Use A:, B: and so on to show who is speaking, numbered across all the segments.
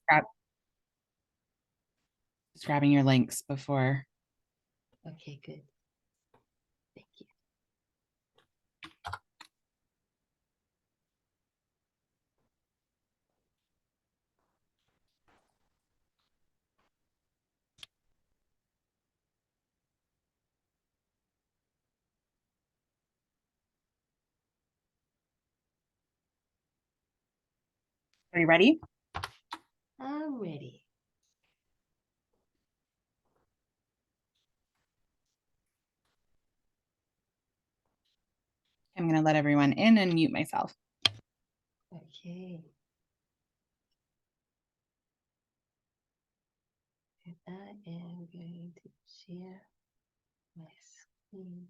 A: grab, just grabbing your links before.
B: Okay, good. Thank you.
A: Are you ready?
B: I'm ready.
A: I'm going to let everyone in and mute myself.
B: Okay. And I am going to share my screen.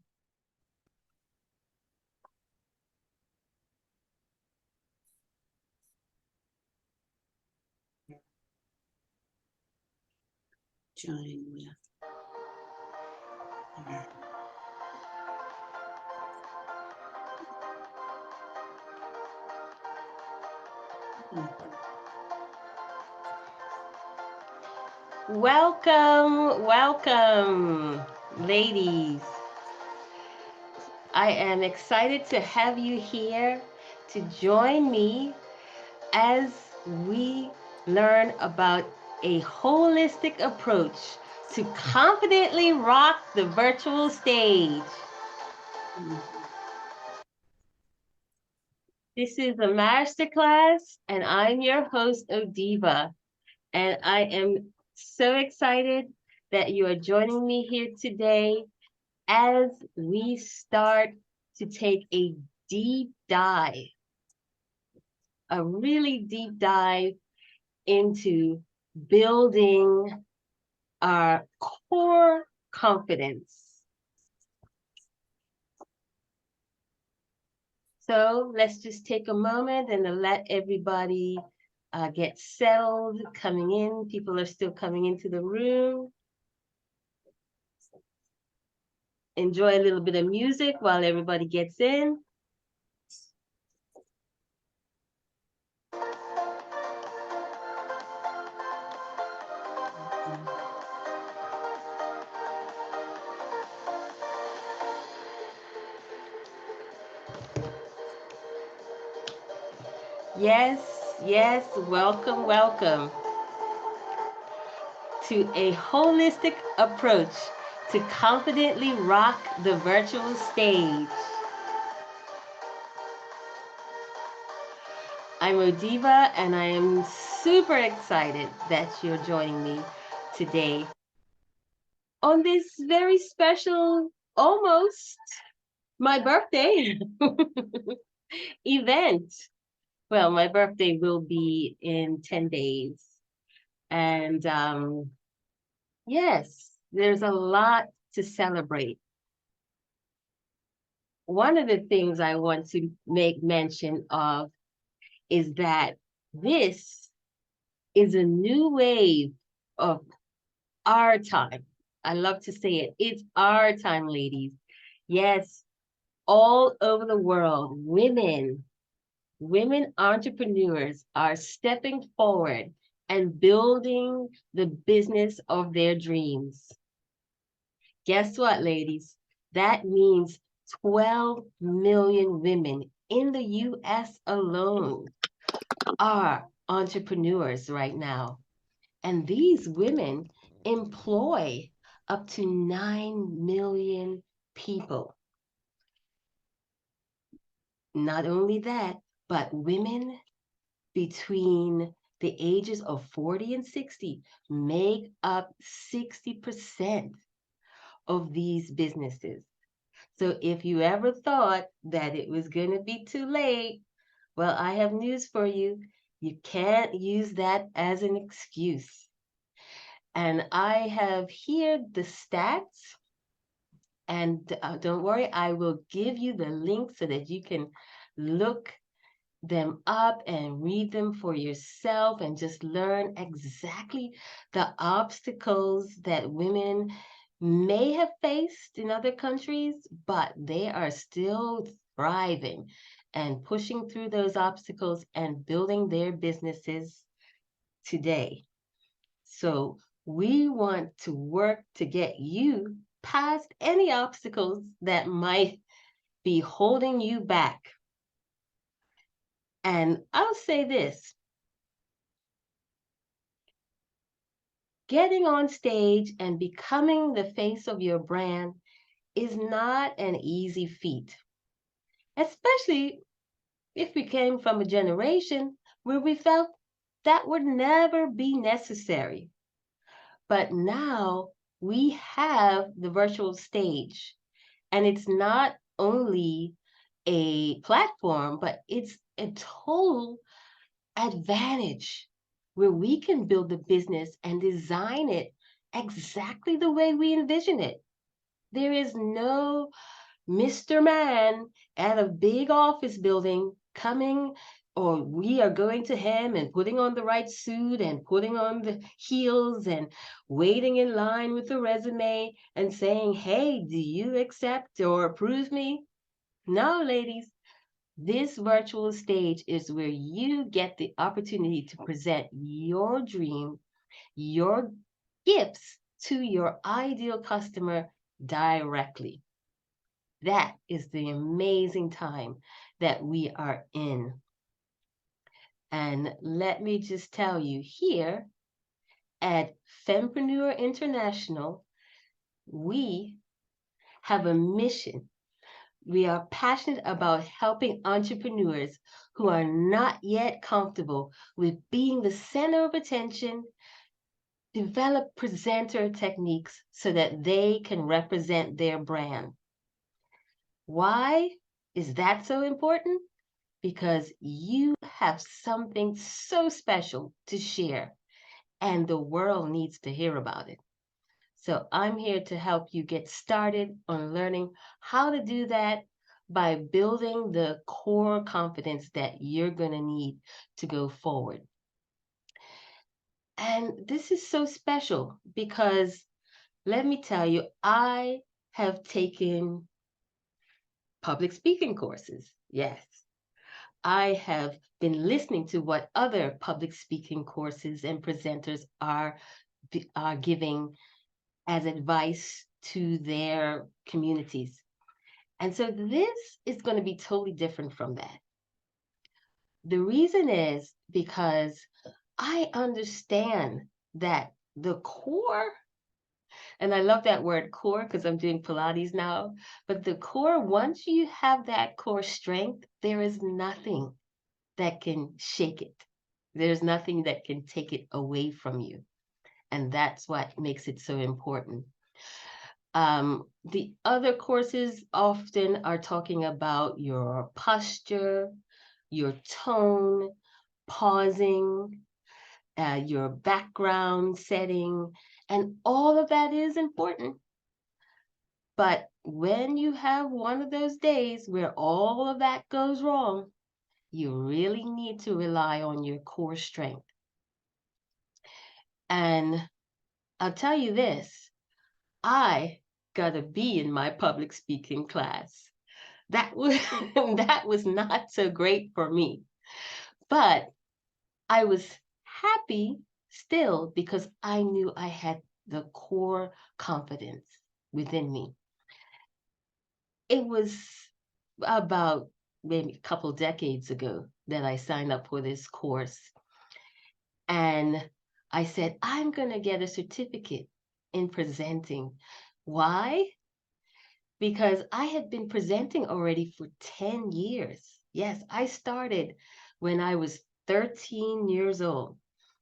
A: Join with.
B: Welcome, ladies. I am excited to have you here to join me as we learn about a holistic approach to confidently rock the virtual stage. This is a masterclass, and I'm your host, Odiva. And I am so excited that you are joining me here today as we start to take a deep dive, a really deep dive into building our core confidence. So let's just take a moment and let everybody get settled, coming in. People are still coming into the room. Enjoy a little bit of music while everybody gets in. Yes, yes, welcome to a holistic approach to confidently rock the virtual stage. I'm Odiva, and I am super excited that you're joining me today on this very special, almost my birthday event. Well, my birthday will be in 10 days. And yes, there's a lot to celebrate. One of the things I want to make mention of is that this is a new wave of our time. I love to say it. It's our time, ladies. Yes, all over the world, women entrepreneurs are stepping forward and building the business of their dreams. Guess what, ladies? That means 12 million women in the US alone are entrepreneurs right now. And these women employ up to 9 million people. Not only that, but women between the ages of 40 and 60 make up 60% of these businesses. So if you ever thought that it was going to be too late, well, I have news for you. You can't use that as an excuse. And I have here the stats. And don't worry, I will give you the link so that you can look them up and read them for yourself and just learn exactly the obstacles that women may have faced in other countries, but they are still thriving and pushing through those obstacles and building their businesses today. So we want to work to get you past any obstacles that might be holding you back. And I'll say this, getting on stage and becoming the face of your brand is not an easy feat, especially if we came from a generation where we felt that would never be necessary. But now we have the virtual stage, and it's not only a platform, but it's a total advantage where we can build the business and design it exactly the way we envision it. There is no Mr. Man at a big office building coming, or we are going to him and putting on the right suit and putting on the heels and waiting in line with the resume and saying, hey, do you accept or approve me? No, ladies. This virtual stage is where you get the opportunity to present your dream, your gifts to your ideal customer directly. That is the amazing time that we are in. And let me just tell you, here at Fempreneur International, we have a mission. We are passionate about helping entrepreneurs who are not yet comfortable with being the center of attention develop presenter techniques so that they can represent their brand. Why is that so important? Because you have something so special to share, and the world needs to hear about it. So I'm here to help you get started on learning how to do that by building the core confidence that you're going to need to go forward. And this is so special because let me tell you, I have taken public speaking courses. Yes. I have been listening to what other public speaking courses and presenters are giving as advice to their communities. And so this is going to be totally different from that. The reason is because I understand that the core, and I love that word core because I'm doing Pilates now, but the core, once you have that core strength, there is nothing that can shake it. There's nothing that can take it away from you. And that's what makes it so important. The other courses often are talking about your posture, your tone, pausing, your background setting, and all of that is important. But when you have one of those days where all of that goes wrong, you really need to rely on your core strength. And I'll tell you this, I got a B in my public speaking class. That was that was not so great for me. But I was happy still because I knew I had the core confidence within me. It was about maybe a couple decades ago that I signed up for this course. And I said, I'm going to get a certificate in presenting. Why? Because I had been presenting already for 10 years. Yes, I started when I was 13 years old.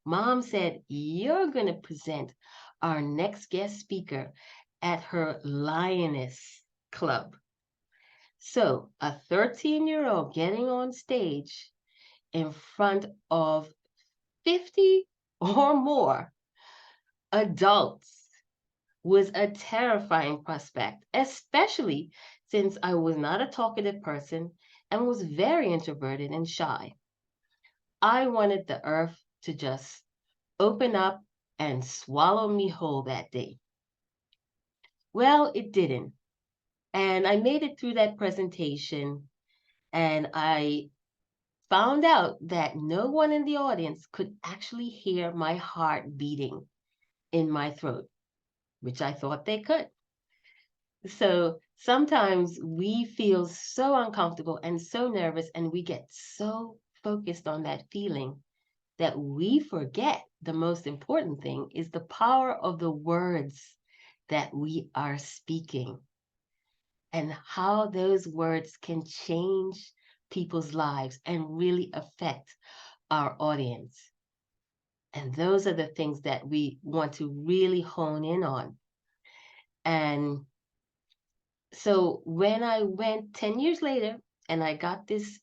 B: Mom said, you're going to present our next guest speaker at her Lioness Club. So a 13-year-old getting on stage in front of 50 or more adults was a terrifying prospect, especially since I was not a talkative person and was very introverted and shy. I wanted the earth to just open up and swallow me whole that day. Well, it didn't. And I made it through that presentation and I found out that no one in the audience could actually hear my heart beating in my throat, which I thought they could. So sometimes we feel so uncomfortable and so nervous, and we get so focused on that feeling that we forget the most important thing is the power of the words that we are speaking and how those words can change people's lives and really affect our audience. And those are the things that we want to really hone in on. And so when I went 10 years later and I got this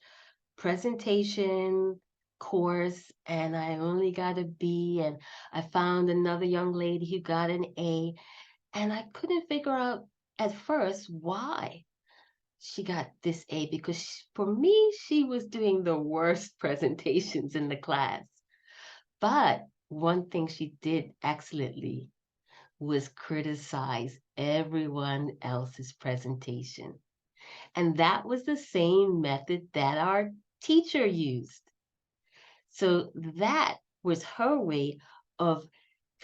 B: presentation course and I only got a B, and I found another young lady who got an A, and I couldn't figure out at first why she got this A, because for me, she was doing the worst presentations in the class. But one thing she did excellently was criticize everyone else's presentation. And that was the same method that our teacher used. So that was her way of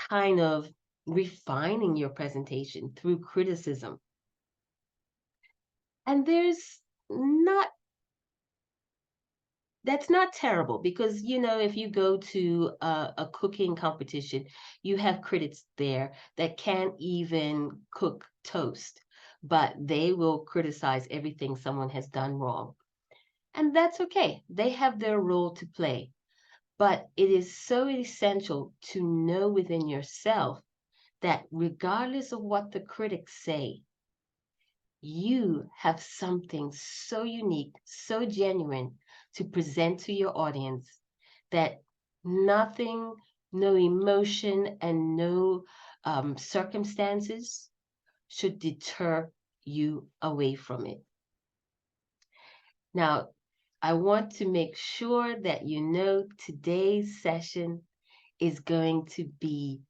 B: kind of refining your presentation through criticism. And that's not terrible, because if you go to a cooking competition, you have critics there that can't even cook toast, but they will criticize everything someone has done wrong. And that's okay. They have their role to play. But it is so essential to know within yourself that regardless of what the critics say, you have something so unique, so genuine to present to your audience that nothing, no emotion, and no circumstances should deter you away from it. Now, I want to make sure that you know today's session is going to be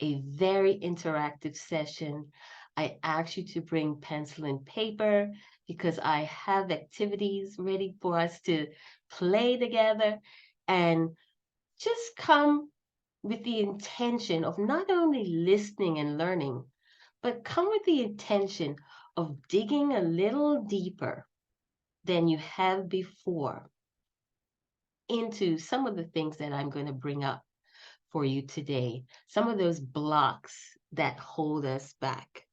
B: a very interactive session. I ask you to bring pencil and paper because I have activities ready for us to play together, and just come with the intention of not only listening and learning, but come with the intention of digging a little deeper than you have before into some of the things that I'm going to bring up for you today, some of those blocks that hold us back.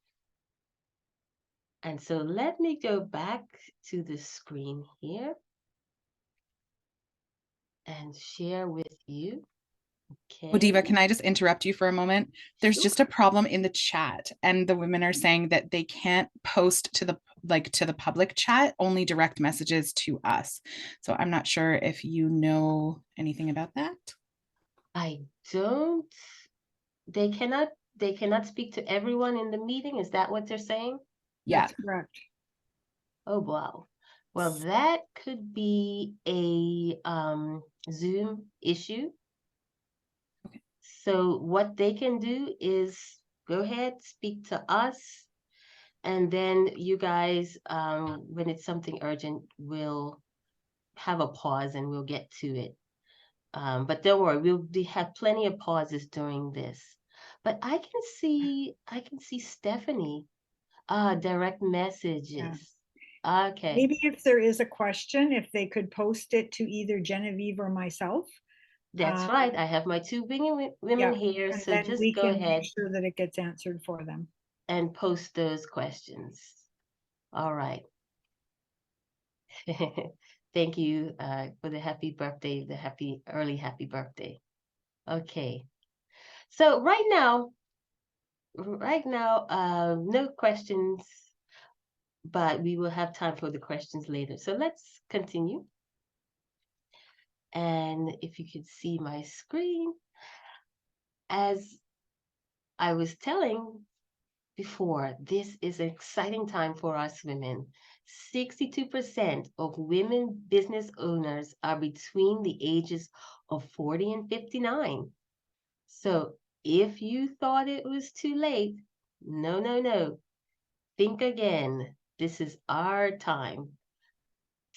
B: And so let me go back to the screen here and share with you.
A: Oh, Diva,
B: Okay,
A: can I just interrupt you for a moment? There's
B: sure.
A: just a problem in the chat, and the women are saying that they can't post to the public chat, only direct messages to us. So I'm not sure if you know anything about that.
B: I don't, they cannot speak to everyone in the meeting. Is that what they're saying?
A: Yeah.
C: That's correct.
B: Oh, wow. Well, that could be a Zoom issue.
A: Okay.
B: So what they can do is go ahead, speak to us, and then you guys, when it's something urgent, we'll have a pause and we'll get to it. But don't worry, we have plenty of pauses during this. But I can see Stephanie. Direct messages. Okay,
C: Maybe if there is a question, if they could post it to either Genevieve or myself.
B: that's
C: Um,
B: right. I have my two women
C: Yeah,
B: here,
C: and
B: so
C: then
B: just
C: we
B: go
C: can make
B: ahead
C: sure that it gets answered for them.
B: and post those questions. All right. Thank you for the happy birthday, the happy birthday. Okay. So right now, no questions, but we will have time for the questions later. So let's continue. And if you could see my screen, as I was telling before, this is an exciting time for us women. 62% of women business owners are between the ages of 40 and 59. So if you thought it was too late, no, no, no. Think again. This is our time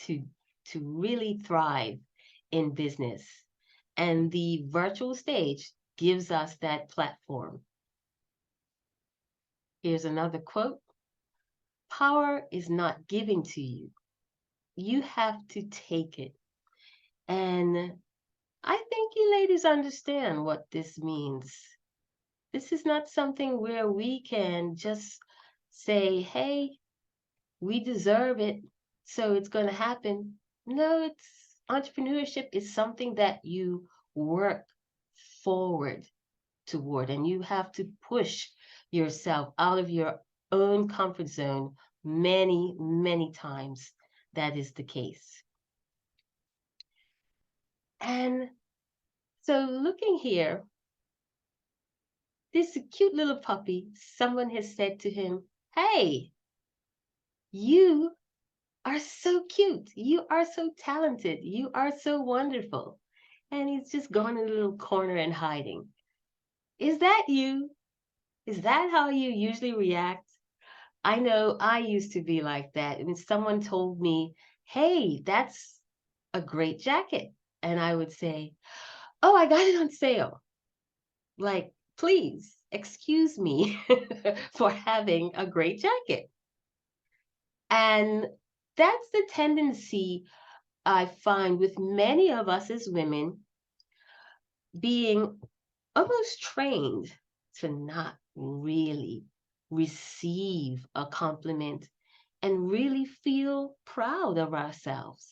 B: to really thrive in business. And the virtual stage gives us that platform. Here's another quote: power is not given to you. You have to take it. And I think you ladies understand what this means. This is not something where we can just say, hey, we deserve it, so it's going to happen. No, it's entrepreneurship is something that you work forward toward, and you have to push yourself out of your own comfort zone many, many times. That is the case. And so, looking here, this cute little puppy, someone has said to him, hey, you are so cute. You are so talented. You are so wonderful. And he's just gone in a little corner and hiding. Is that you? Is that how you usually react? I know I used to be like that. When someone told me, hey, that's a great jacket. And I would say, oh, I got it on sale. Like, please excuse me for having a great jacket. And that's the tendency I find with many of us as women, being almost trained to not really receive a compliment and really feel proud of ourselves.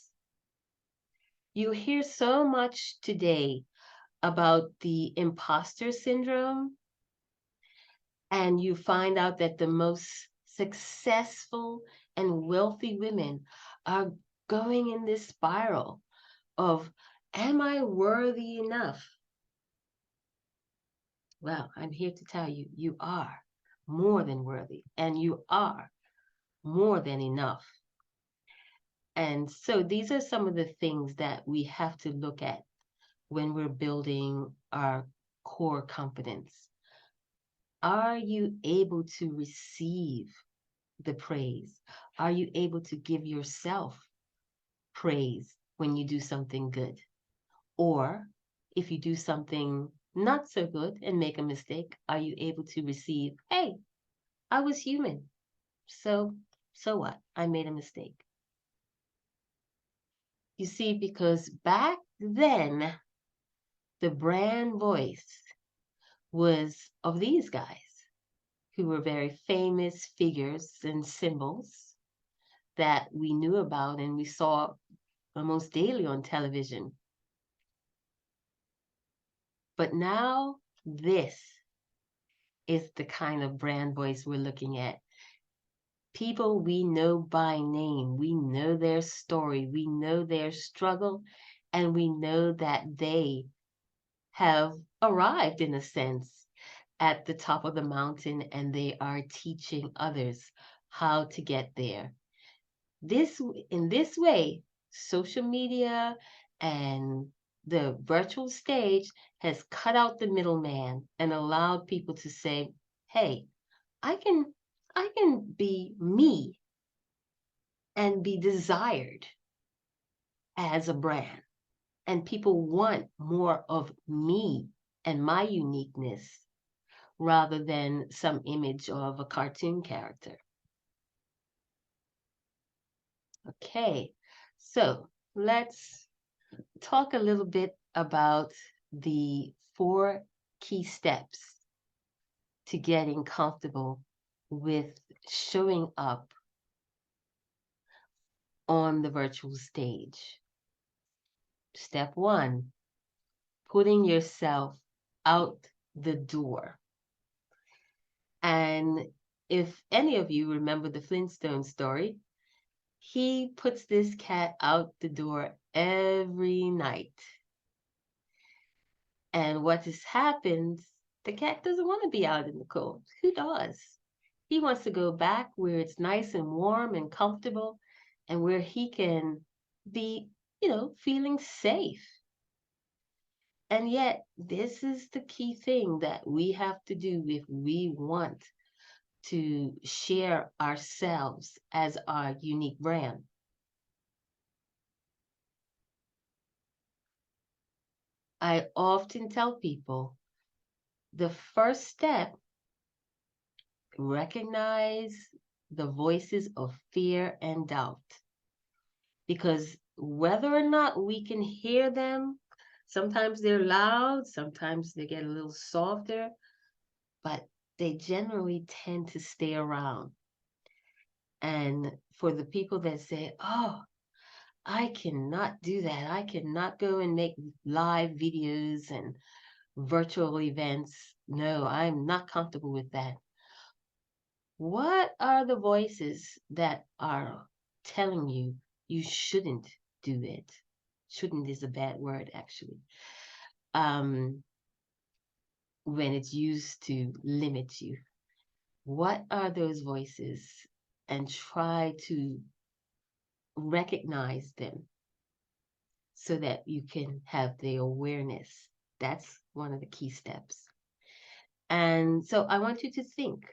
B: You hear so much today about the imposter syndrome, and you find out that the most successful and wealthy women are going in this spiral of, am I worthy enough? Well, I'm here to tell you, you are more than worthy, and you are more than enough. And so these are some of the things that we have to look at when we're building our core competence. Are you able to receive the praise? Are you able to give yourself praise when you do something good? Or if you do something not so good and make a mistake, are you able to receive, hey, I was human. So what? I made a mistake. You see, because back then, the brand voice was of these guys who were very famous figures and symbols that we knew about and we saw almost daily on television. But now, this is the kind of brand voice we're looking at. People we know by name, we know their story, we know their struggle, and we know that they have arrived, in a sense, at the top of the mountain, and they are teaching others how to get there. In this way, social media and the virtual stage has cut out the middleman and allowed people to say, hey, I can be me and be desired as a brand. And people want more of me and my uniqueness rather than some image of a cartoon character. Okay, so let's talk a little bit about the 4 key steps to getting comfortable with showing up on the virtual stage. Step 1, putting yourself out the door. And if any of you remember the Flintstone story, he puts this cat out the door every night. And what has happened, the cat doesn't want to be out in the cold. Who does? He wants to go back where it's nice and warm and comfortable and where he can be, feeling safe. And yet, this is the key thing that we have to do if we want to share ourselves as our unique brand. I often tell people the first step, recognize the voices of fear and doubt. Because whether or not we can hear them, sometimes they're loud, sometimes they get a little softer, but they generally tend to stay around. And for the people that say, oh, I cannot do that, I cannot go and make live videos and virtual events. No, I'm not comfortable with that. What are the voices that are telling you you shouldn't do it? Shouldn't is a bad word, actually. Um, when it's used to limit you. What are those voices? And try to recognize them so that you can have the awareness. That's one of the key steps. And so I want you to think.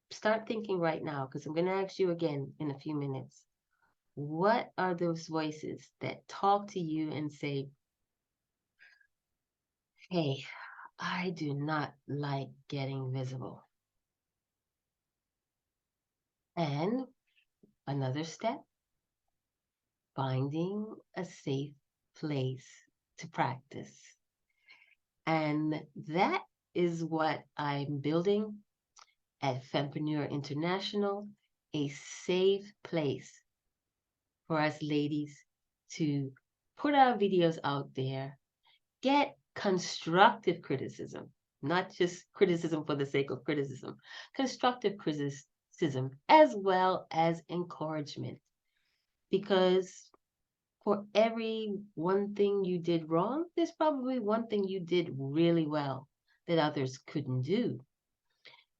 B: Start thinking right now, because I'm going to ask you again in a few minutes. What are those voices that talk to you and say, hey, I do not like getting visible? And another step, finding a safe place to practice. And that is what I'm building at Fempreneur International, a safe place for us ladies to put our videos out there, get constructive criticism, not just criticism for the sake of criticism, constructive criticism as well as encouragement. Because for every one thing you did wrong, there's probably one thing you did really well that others couldn't do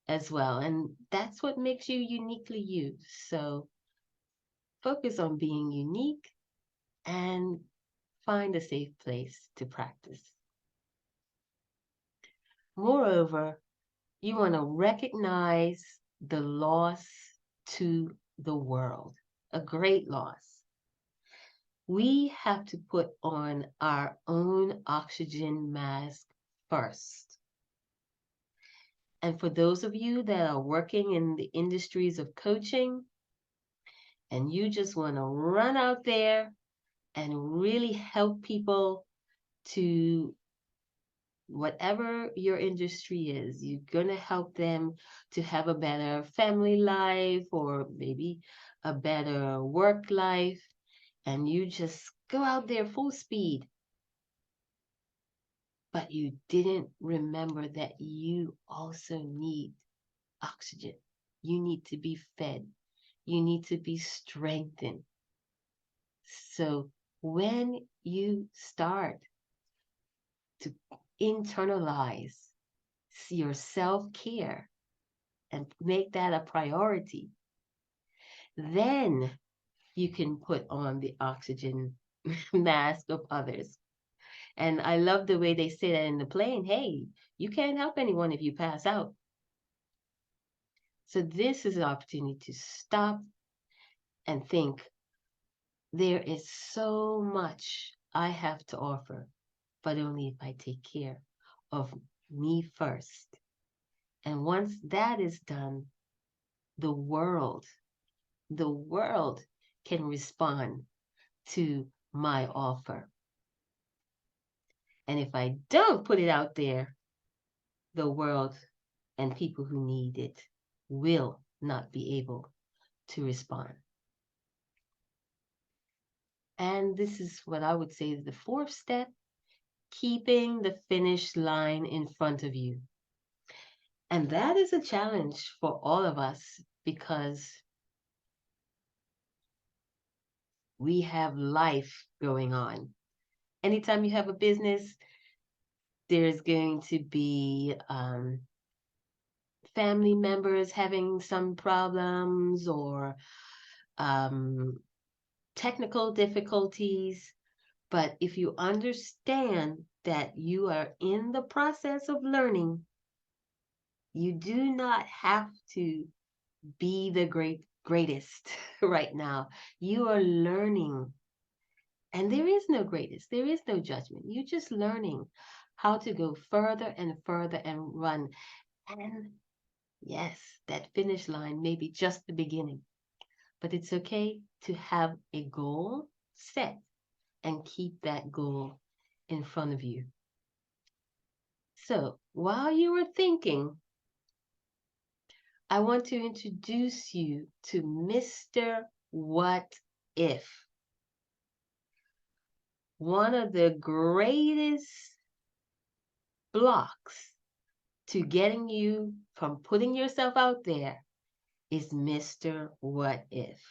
B: as well. And that's what makes you uniquely you. So focus on being unique and find a safe place to practice. Moreover, you want to recognize the loss to the world, a great loss. We have to put on our own oxygen mask first. And for those of you that are working in the industries of coaching, and you just want to run out there and really help people to whatever your industry is, you're going to help them to have a better family life or maybe a better work life, and you just go out there full speed. But you didn't remember that you also need oxygen. You need to be fed. You need to be strengthened. So when you start to internalize your self-care and make that a priority, then you can put on the oxygen mask of others. And I love the way they say that in the plane. Hey, you can't help anyone if you pass out. So this is an opportunity to stop and think, there is so much I have to offer, but only if I take care of me first. And once that is done, the world can respond to my offer. And if I don't put it out there, the world and people who need it will not be able to respond. And this is what I would say is the fourth step, keeping the finish line in front of you. And that is a challenge for all of us because we have life going on. Anytime you have a business, there's going to be family members having some problems or technical difficulties. But if you understand that you are in the process of learning, you do not have to be the greatest right now. You are learning And there is no greatness, there is no judgment. You're just learning how to go further and further and run. And yes, that finish line may be just the beginning, but it's okay to have a goal set and keep that goal in front of you. So while you were thinking, I want to introduce you to Mr. What If, one of the greatest blocks to getting you from putting yourself out there is Mr. What If.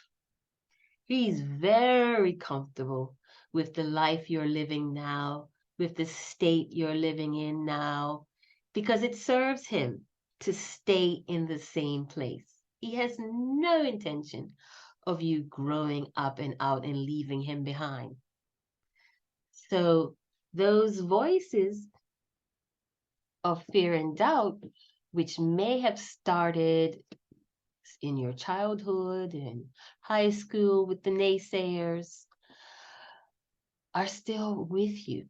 B: He's very comfortable with the life you're living now, with the state you're living in now, because it serves him to stay in the same place. He has no intention of you growing up and out and leaving him behind. So those voices of fear and doubt, which may have started in your childhood and high school with the naysayers, are still with you.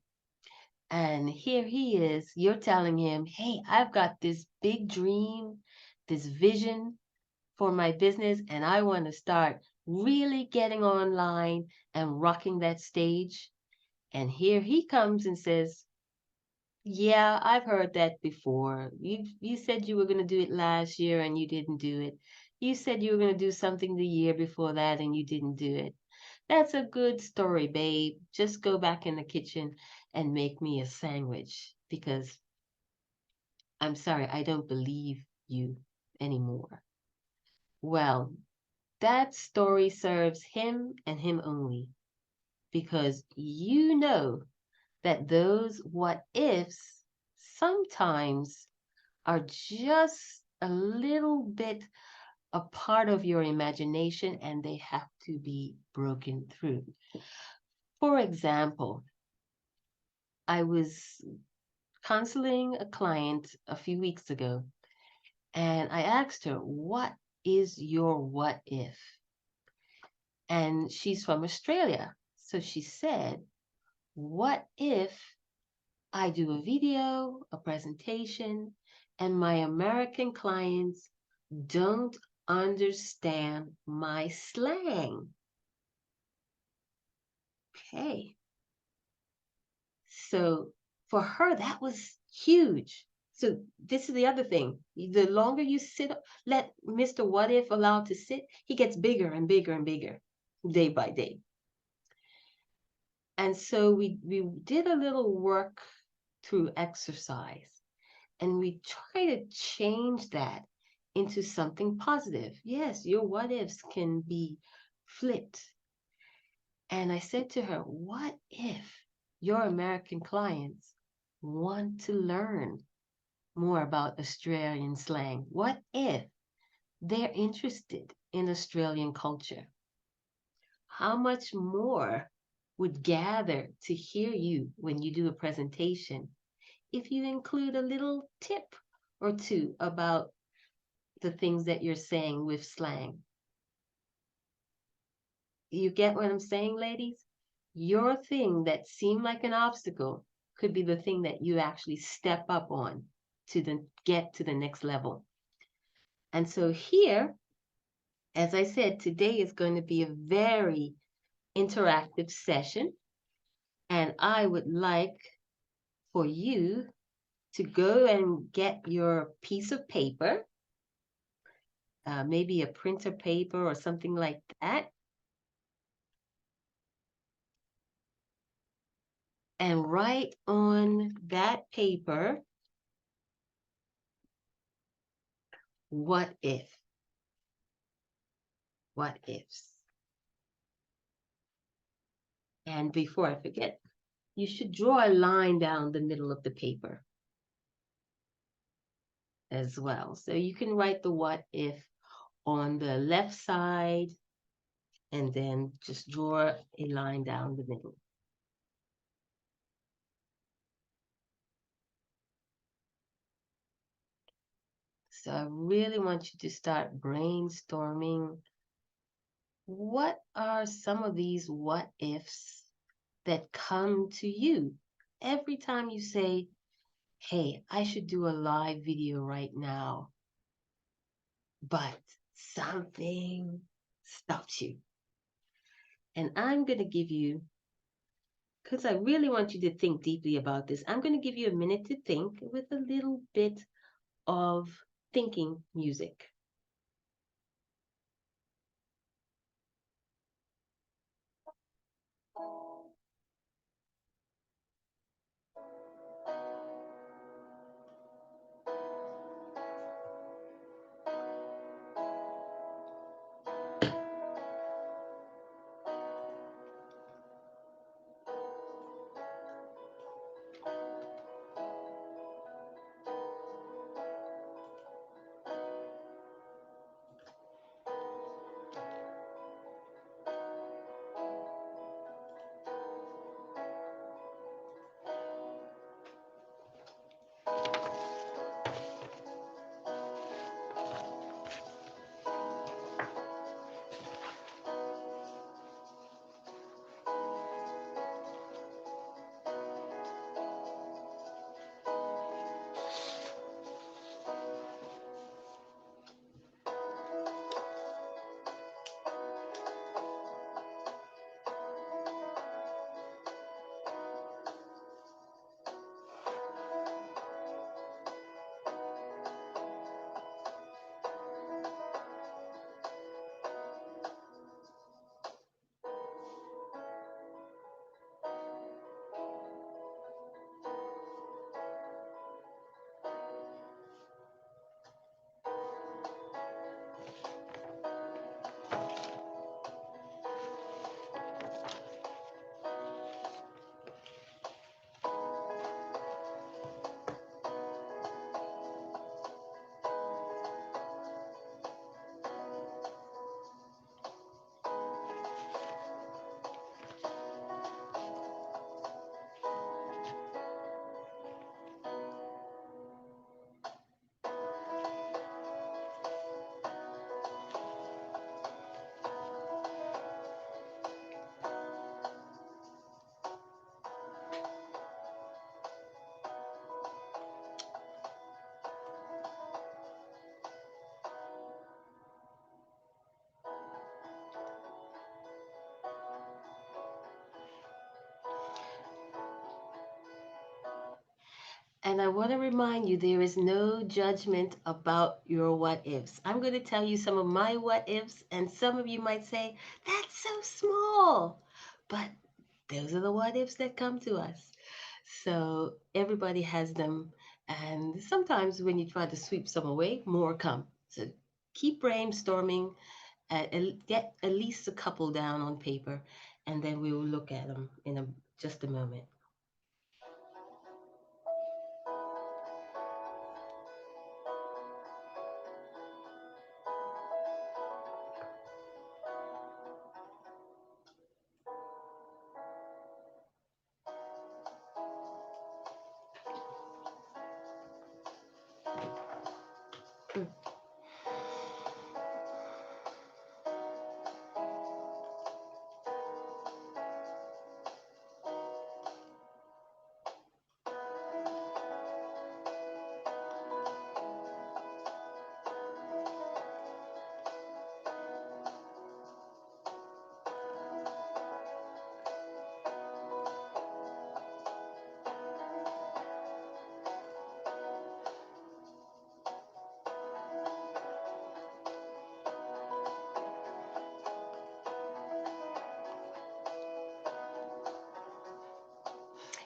B: And here he is, you're telling him, hey, I've got this big dream, this vision for my business, and I want to start really getting online and rocking that stage. And here he comes and says, yeah, I've heard that before. You said you were going to do it last year and you didn't do it. You said you were going to do something the year before that and you didn't do it. That's a good story, babe. Just go back in the kitchen and make me a sandwich because I'm sorry, I don't believe you anymore. Well, that story serves him and him only because you know that those what ifs sometimes are just a little bit a part of your imagination and they have to be broken through. For example, I was counseling a client a few weeks ago and I asked her, what is your what if? And she's from Australia. So she said, what if I do a video, a presentation, and my American clients don't understand my slang? Okay. So for her, that was huge. So this is the other thing. The longer you sit, let Mr. What If allow to sit, he gets bigger and bigger and bigger day by day. And so we did a little work through exercise and we try to change that into something positive. Yes, your what ifs can be flipped. And I said to her, what if your American clients want to learn more about Australian slang? What if they're interested in Australian culture? How much more would gather to hear you when you do a presentation if you include a little tip or two about the things that you're saying with slang? You get what I'm saying, ladies? Your thing that seemed like an obstacle could be the thing that you actually step up on to get to the next level. And so here, as I said, today is going to be a very interactive session. And I would like for you to go and get your piece of paper, maybe a printer paper or something like that. And write on that paper, what if? What ifs? And before I forget, you should draw a line down the middle of the paper as well. So you can write the what if on the left side and then just draw a line down the middle. So I really want you to start brainstorming. What are some of these what ifs that come to you every time you say, hey, I should do a live video right now, but something stops you? And I'm going to give you, because I really want you to think deeply about this, I'm going to give you a minute to think with a little bit of thinking music. And I want to remind you, there is no judgment about your what ifs. I'm going to tell you some of my what ifs, and some of you might say, that's so small. But those are the what ifs that come to us. So everybody has them. And sometimes when you try to sweep some away, more come. So keep brainstorming, get at least a couple down on paper, and then we will look at them in just a moment.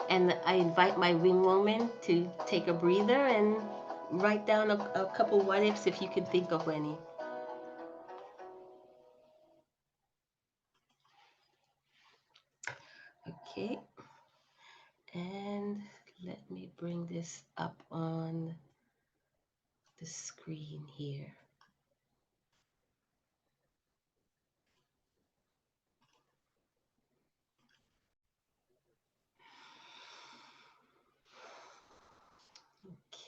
B: And I invite my wing woman to take a breather and write down a couple what ifs if you can think of any. Okay. And let me bring this up on the screen here.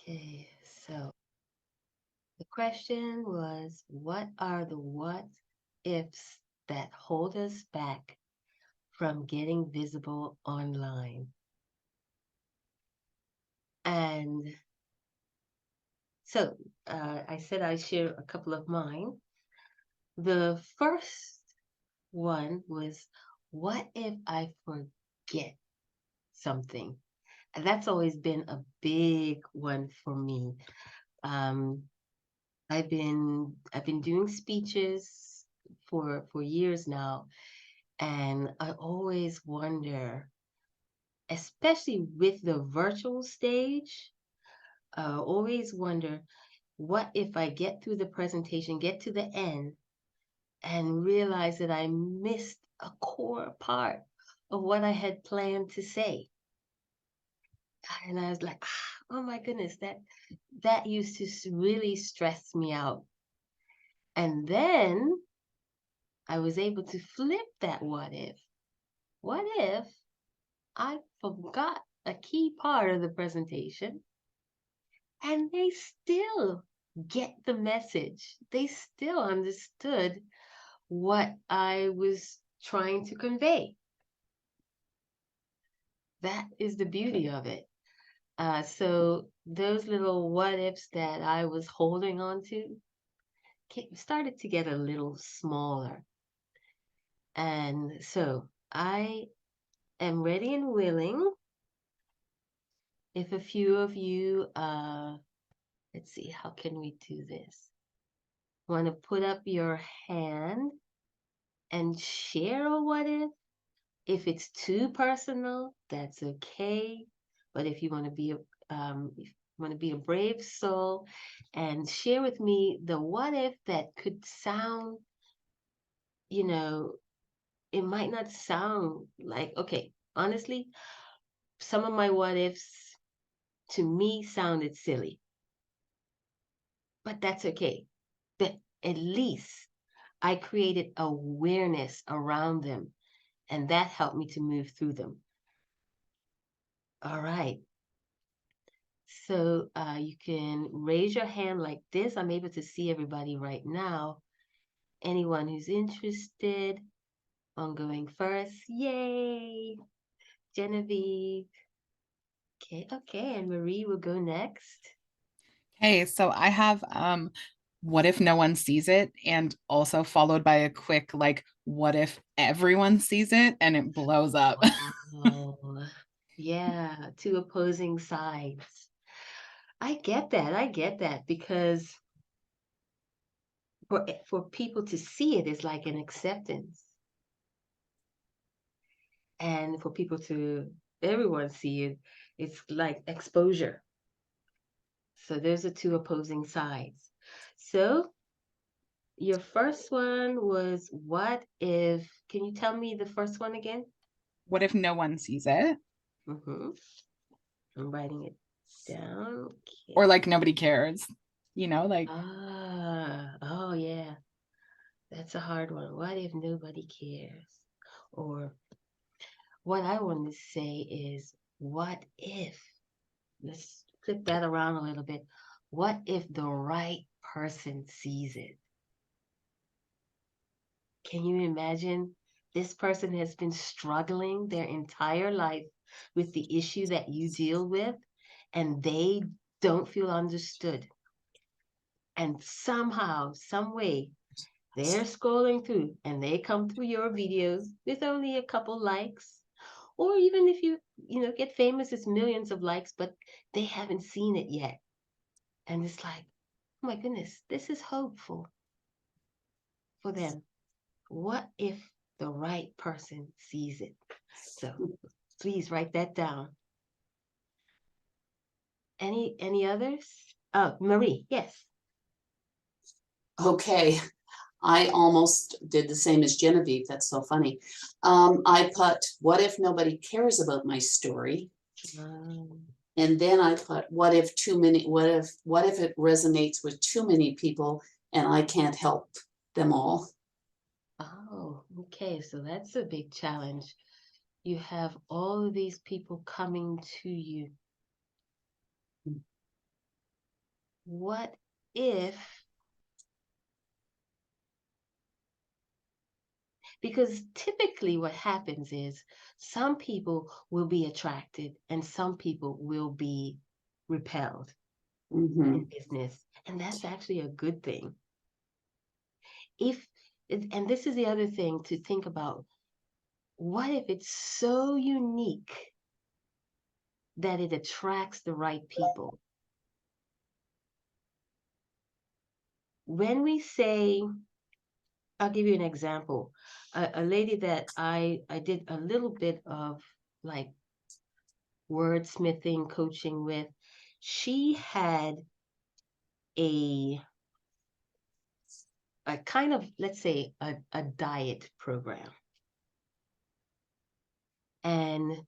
B: Okay, so the question was, what are the what ifs that hold us back from getting visible online. And so I said I'd share a couple of mine. The first one was, what if I forget something? And that's always been a big one for me. Um, I've been doing speeches for years now, and I always wonder, especially with the virtual stage, always wonder, what if I get through the presentation, get to the end, and realize that I missed a core part of what I had planned to say. And I was like, oh my goodness, that used to really stress me out. And then I was able to flip that what if. What if I forgot a key part of the presentation and they still get the message? They still understood what I was trying to convey. That is the beauty of it. So those little what ifs that I was holding on to started to get a little smaller. And so I am ready and willing. If a few of you, let's see, how can we do this? Want to put up your hand and share a what if? If it's too personal, that's okay. But if you want to be a brave soul and share with me the what if that could sound, it might not sound like, okay, honestly, some of my what ifs to me sounded silly, but that's okay. But at least I created awareness around them, and that helped me to move through them. All right. So you can raise your hand like this. I'm able to see everybody right now. Anyone who's interested on going first, yay! Genevieve. Okay, and Marie will go next.
A: Okay, so I have what if no one sees it? And also followed by a quick like, what if everyone sees it and it blows up?
B: Oh, yeah, two opposing sides. I get that because for people to see it is like an acceptance. And for everyone see it, it's like exposure. So there's the two opposing sides. So your first one was, what if, can you tell me the first one again?
A: What if no one sees it?
B: Mm-hmm. I'm writing it down. Okay.
A: Or like nobody cares, like
B: Oh yeah. That's a hard one. What if nobody cares? Or what I want to say is, what if, let's flip that around a little bit. What if the right person sees it? Can you imagine? This person has been struggling their entire life with the issue that you deal with, and they don't feel understood. And somehow, some way, they're scrolling through and they come through your videos with only a couple likes. Or even if you get famous, it's millions of likes, but they haven't seen it yet. And it's like, oh my goodness, this is hopeful for them. What if the right person sees it? So please write that down. Any others? Oh, Marie, yes.
D: Okay, I almost did the same as Genevieve. That's so funny. I put, what if nobody cares about my story? And then I put, what if it resonates with too many people and I can't help them all?
B: Oh, okay. So that's a big challenge. You have all of these people coming to you. What if Because typically what happens is some people will be attracted and some people will be repelled
D: Mhm.
B: in business. And that's actually a good thing. And this is the other thing to think about. What if it's so unique that it attracts the right people? When we say, I'll give you an example. A lady that I did a little bit of like wordsmithing coaching with, she had a kind of, let's say, a diet program. And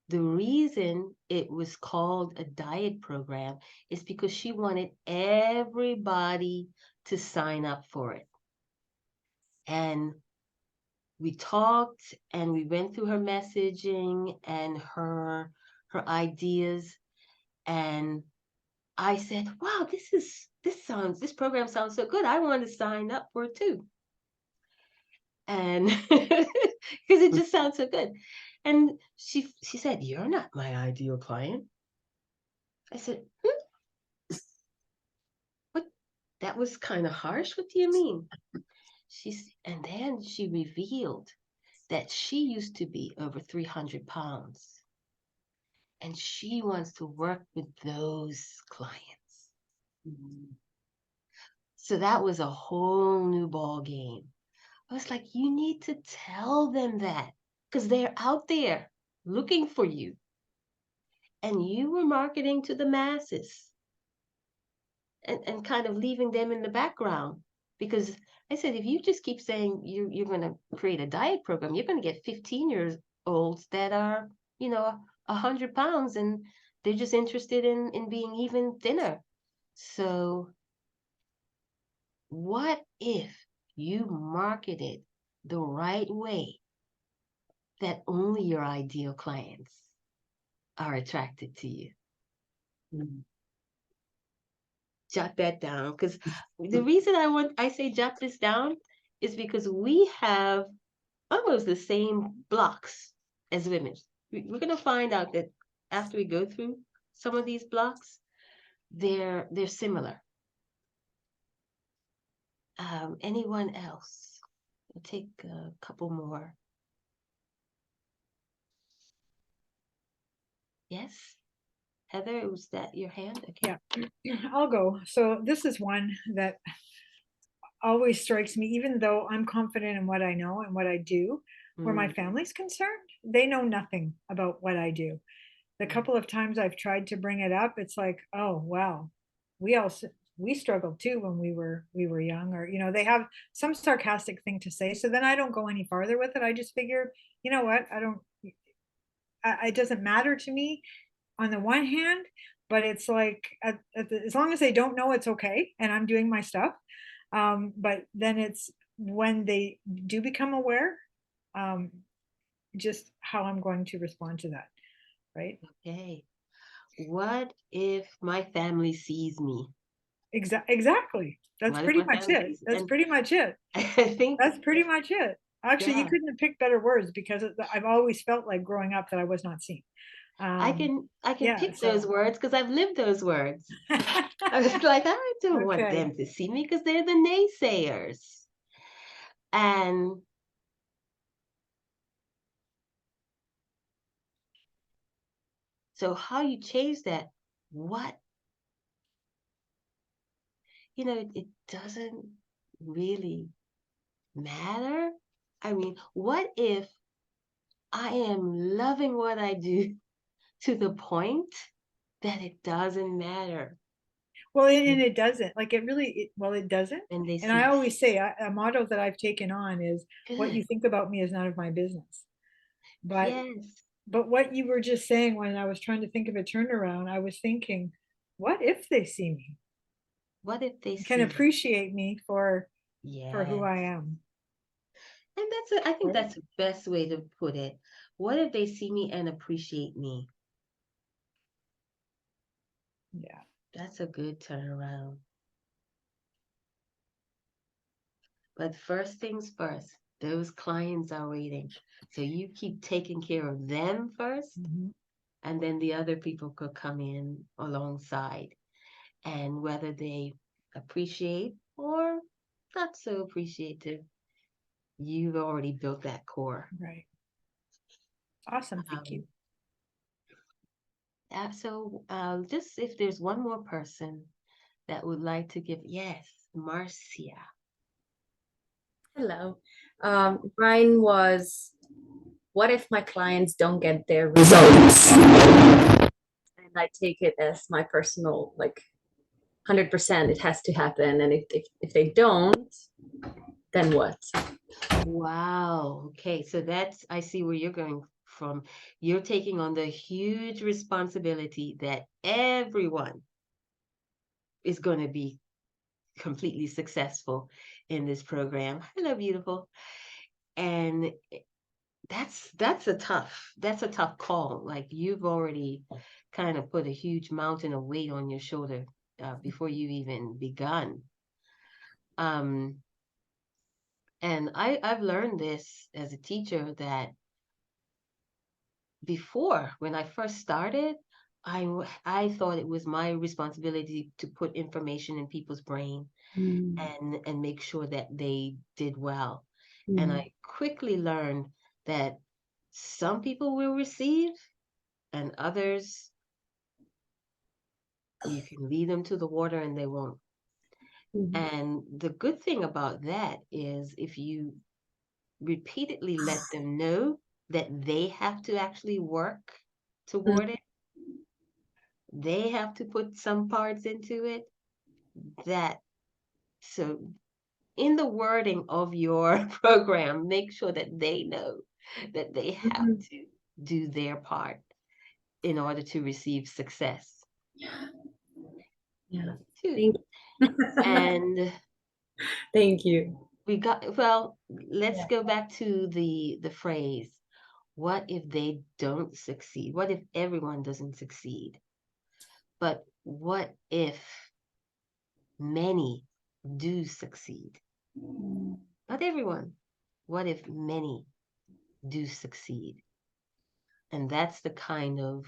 B: the reason it was called a diet program is because she wanted everybody to sign up for it. And we talked and we went through her messaging and her ideas, and I said, wow, this program sounds so good. I want to sign up for it too. And because it just sounds so good. And she said, you're not my ideal client. I said, what? That was kind of harsh. What do you mean? And then she revealed that she used to be over 300 pounds. And she wants to work with those clients.
D: Mhm.
B: So that was a whole new ball game. I was like, you need to tell them that because they're out there looking for you. And you were marketing to the masses and kind of leaving them in the background. Because I said, if you just keep saying you're going to create a diet program, you're going to get 15-year-olds that are, 100 pounds and they're just interested in being even thinner. So what if you marketed the right way that only your ideal clients are attracted to you?
D: Mhm.
B: Jot that down, because the reason I say jot this down is because we have almost the same blocks as women. We're going to find out that after we go through some of these blocks, they're similar. Anyone else? We'll take a couple more. Yes, Heather, was that your hand? Okay.
C: Yeah, I'll go. So this is one that always strikes me, even though I'm confident in what I know and what I do, where my
B: Mm,
C: family's concerned, they know nothing about what I do. The
B: mm,
C: couple of times I've tried to bring it up, it's like, oh wow, we also we struggled too when we were young, or they have some sarcastic thing to say. So then I don't go any farther with it. I just figure, you know what, I don't. It doesn't matter to me on the one hand, but it's like as long as they don't know, it's okay, and I'm doing my stuff. But then it's when they do become aware, um, just how I'm going to respond to that, right?
B: okay. What if my family sees me?
C: Exactly. That's
B: What if
C: pretty
B: my
C: much
B: family
C: it.
B: sees me?
C: That's
B: And
C: pretty much it.
B: I think,
C: That's pretty much it. Actually, you
B: yeah,
C: couldn't have picked better words, because I've always felt like growing up that I was not seen.
B: I can
C: Yeah.
B: pick those
C: So.
B: words because I've lived those words. I was like, I don't want
C: Okay.
B: them to see me because they're the naysayers. And so how you change that, what, it doesn't really matter. I mean, what if I am loving what I do to the point that it doesn't matter
C: Well, and it doesn't. Like it really. Well, it doesn't.
B: when they
C: And I
B: see
C: always say a motto that I've taken on is, "What you
B: good?
C: think about me is none of my business." But
B: Yes.
C: what you were just saying, when I was trying to think of a turnaround, I was thinking, what if they see me,
B: What if they
C: can
B: see?
C: appreciate me for who
B: Yes.
C: I am,
B: And I think
C: right?
B: that's the best way to put it. What if they see me and appreciate me?
C: Yeah.
B: That's a good turnaround. But first things first, Those clients are waiting. So you keep taking care of them first, and then the other people could come in alongside. And whether they appreciate or not so appreciative, you've already built that core.
C: Right. Awesome. Thank you.
B: So just if there's one more person that would like to give, yes, Marcia.
E: Hello. Mine was, what if my clients don't get their results? And I take it as my personal, like 100%, it has to happen. And if they don't, then what?
B: Wow. Okay. So that's, I see where you're going from. You're taking on the huge responsibility that everyone is going to be completely successful in this program. Hello, beautiful. And that's a tough call. Like you've already kind of put a huge mountain of weight on your shoulder before you even begun. And I've learned this as a teacher that before, when I first started, I thought it was my responsibility to put information in people's brain and make sure that they did well. And I quickly learned that some people will receive and others, you can lead them to the water and they won't. And the good thing about that is if you repeatedly let them know that they have to actually work toward it, they have to put some parts into it, that so in the wording of your program, make sure that they know that they have to do their part in order to receive success.
E: Yeah.
B: Too.
E: Thank
B: And
E: Thank you.
B: we got, well, let's go back to the phrase, what if they don't succeed? What if everyone doesn't succeed? But what if many do succeed? Not everyone. What if many do succeed? And that's the kind of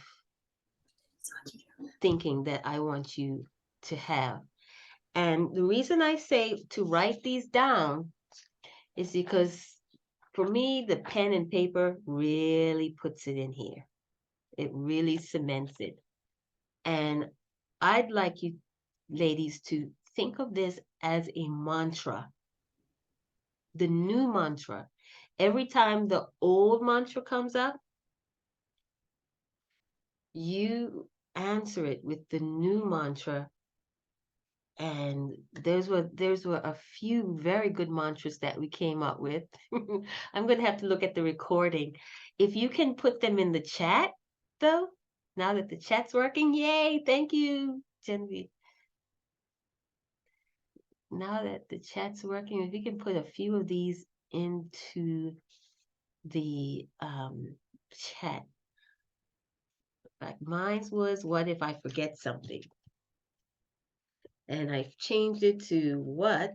B: thinking that I want you to have. And the reason I say to write these down is because for me, the pen and paper really puts it in here. It really cements it. And I'd like you ladies to think of this as a mantra. The new mantra. Every time the old mantra comes up, you answer it with the new mantra. And those were a few very good mantras that we came up with. I'm going to have to look at the recording. If you can put them in the chat, though, now that the chat's working, yay! Thank you, Genevieve. Now that the chat's working, if you can put a few of these into the chat. Like mine was, what if I forget something? And I've changed it to, what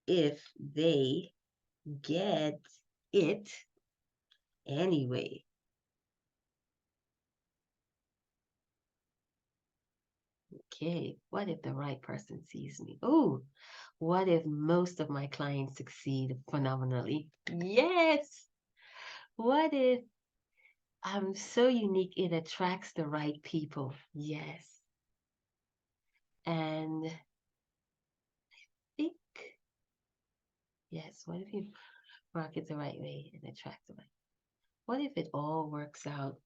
B: if they get it anyway? Okay, what if the right person sees me? Oh, what if most of my clients succeed phenomenally? Yes. What if I'm so unique it attracts the right people? Yes. And I think, yes, what if you rock it the right way and attract the right? What if it all works out?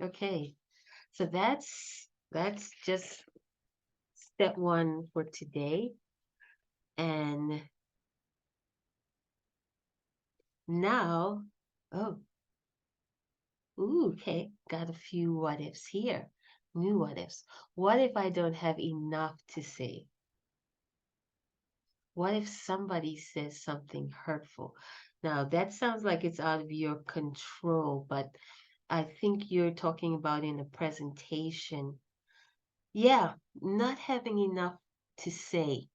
B: Okay, so that's just step one for today. And now, okay, got a few what ifs here. New what ifs. What if I don't have enough to say? What if somebody says something hurtful? Now, that sounds like it's out of your control, but I think you're talking about in a presentation. Yeah, not having enough to say.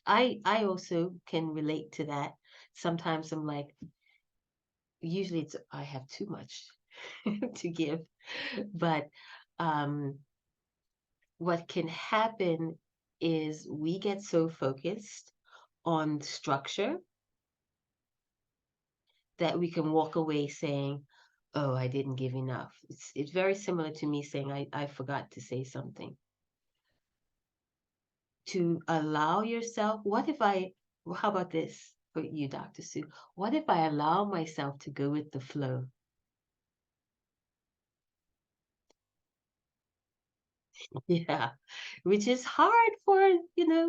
B: I also can relate to that. Sometimes I'm like, usually it's I have too much to give, but what can happen is we get so focused on structure that we can walk away saying, oh, I didn't give enough. It's very similar to me saying I forgot to say something. To allow yourself, how about this for you, Dr. Sue? What if I allow myself to go with the flow? Yeah, which is hard for,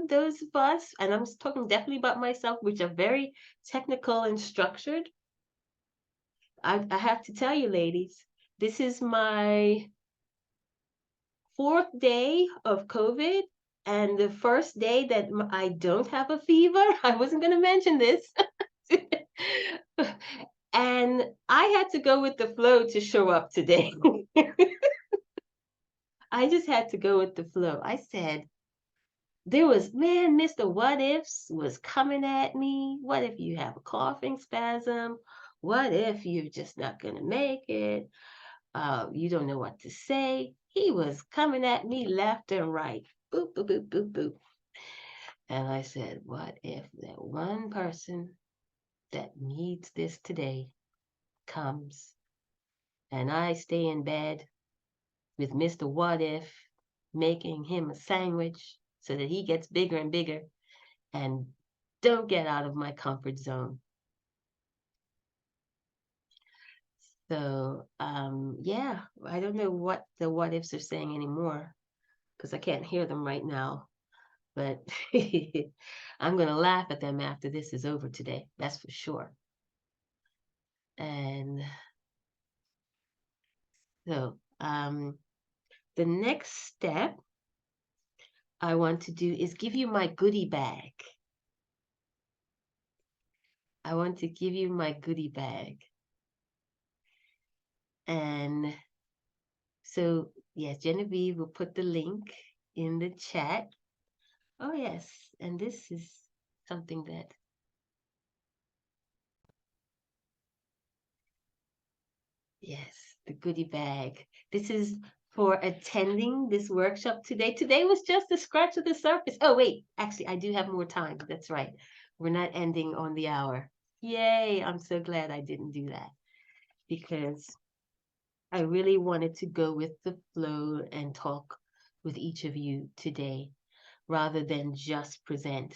B: those of us, and I'm talking definitely about myself, which are very technical and structured. I have to tell you, ladies, this is my 4th day of COVID and the first day that I don't have a fever. I wasn't going to mention this. And I had to go with the flow to show up today. I just had to go with the flow. I said, Mr. What Ifs was coming at me. What if you have a coughing spasm? What if you're just not going to make it? You don't know what to say. He was coming at me left and right. Boop, boop, boop, boop, boop. And I said, what if that one person that needs this today comes and I stay in bed with Mr. What If, making him a sandwich so that he gets bigger and bigger and don't get out of my comfort zone. So, yeah, I don't know what the what ifs are saying anymore because I can't hear them right now. But I'm going to laugh at them after this is over today. That's for sure. And so, the next step I want to do is give you my goodie bag. I want to give you my goodie bag. And so, yes, Genevieve will put the link in the chat. Oh, yes. And this is something that yes, the goodie bag. This is for attending this workshop today. Today was just a scratch of the surface. Oh, wait, actually, I do have more time. That's right. We're not ending on the hour. Yay, I'm so glad I didn't do that because I really wanted to go with the flow and talk with each of you today rather than just present.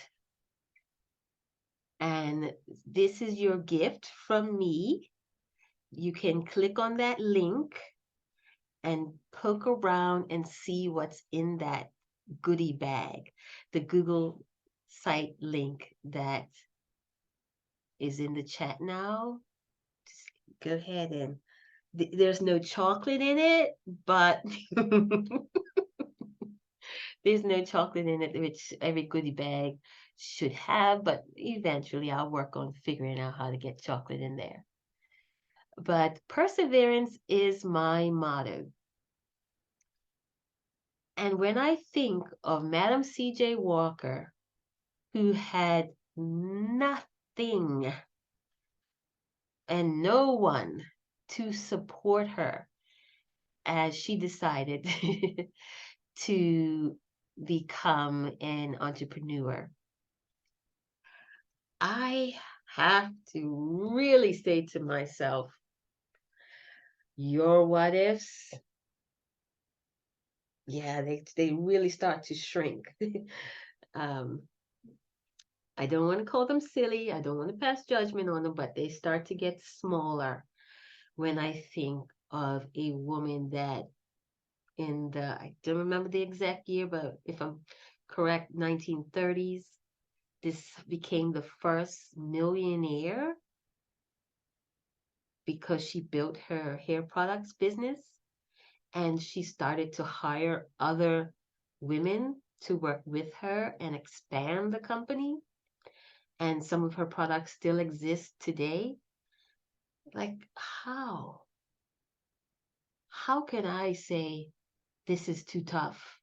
B: And this is your gift from me. You can click on that link and poke around and see what's in that goodie bag, the Google site link that is in the chat now. Just go ahead and there's no chocolate in it, but there's no chocolate in it, which every goodie bag should have, but eventually I'll work on figuring out how to get chocolate in there. But perseverance is my motto. And when I think of Madam C.J. Walker, who had nothing and no one to support her as she decided to become an entrepreneur, I have to really say to myself, your what ifs, yeah, they really start to shrink. I don't want to call them silly. I don't want to pass judgment on them, but they start to get smaller when I think of a woman that I don't remember the exact year, but if I'm correct, 1930s, this became the first millionaire because she built her hair products business and she started to hire other women to work with her and expand the company. And some of her products still exist today. Like, how? How can I say this is too tough?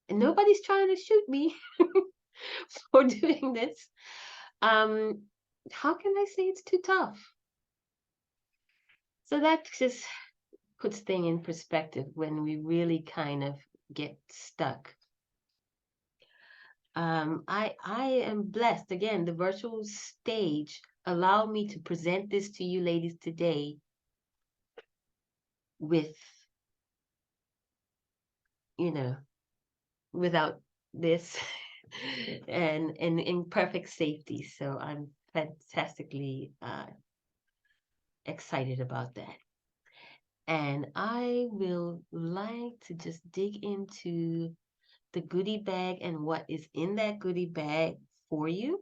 B: And nobody's trying to shoot me for doing this. How can I say it's too tough? So that just puts things in perspective when we really kind of get stuck. I am blessed. Again, the virtual stage allowed me to present this to you ladies today with, without this and in perfect safety. So I'm fantastically excited about that. And I will like to just dig into the goodie bag and what is in that goodie bag for you.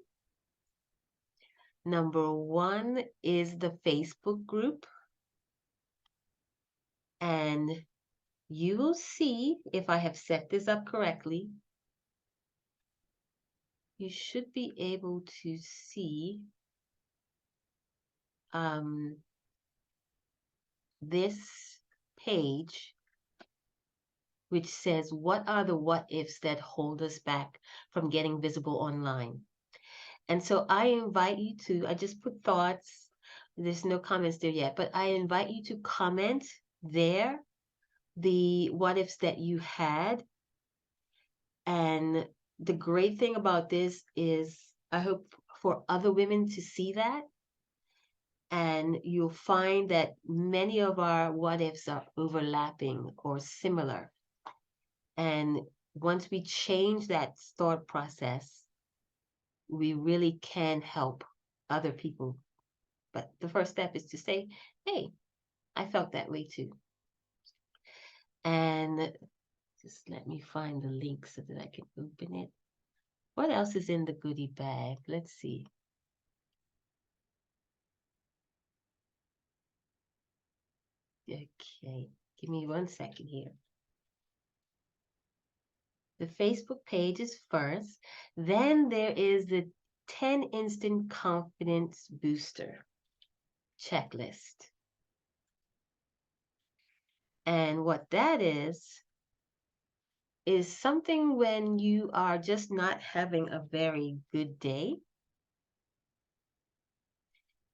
B: Number one is the Facebook group. And you will see if I have set this up correctly. You should be able to see this page, which says, what are the what ifs that hold us back from getting visible online? And so I invite you to, I just put thoughts. There's no comments there yet, but I invite you to comment there the what ifs that you had. And the great thing about this is I hope for other women to see that. And you'll find that many of our what ifs are overlapping or similar. And once we change that thought process, we really can help other people. But the first step is to say, hey, I felt that way too. And just let me find the link so that I can open it. What else is in the goodie bag? Let's see. Okay, give me 1 second here. The Facebook page is first. Then there is the 10 Instant Confidence Booster checklist. And what that is something when you are just not having a very good day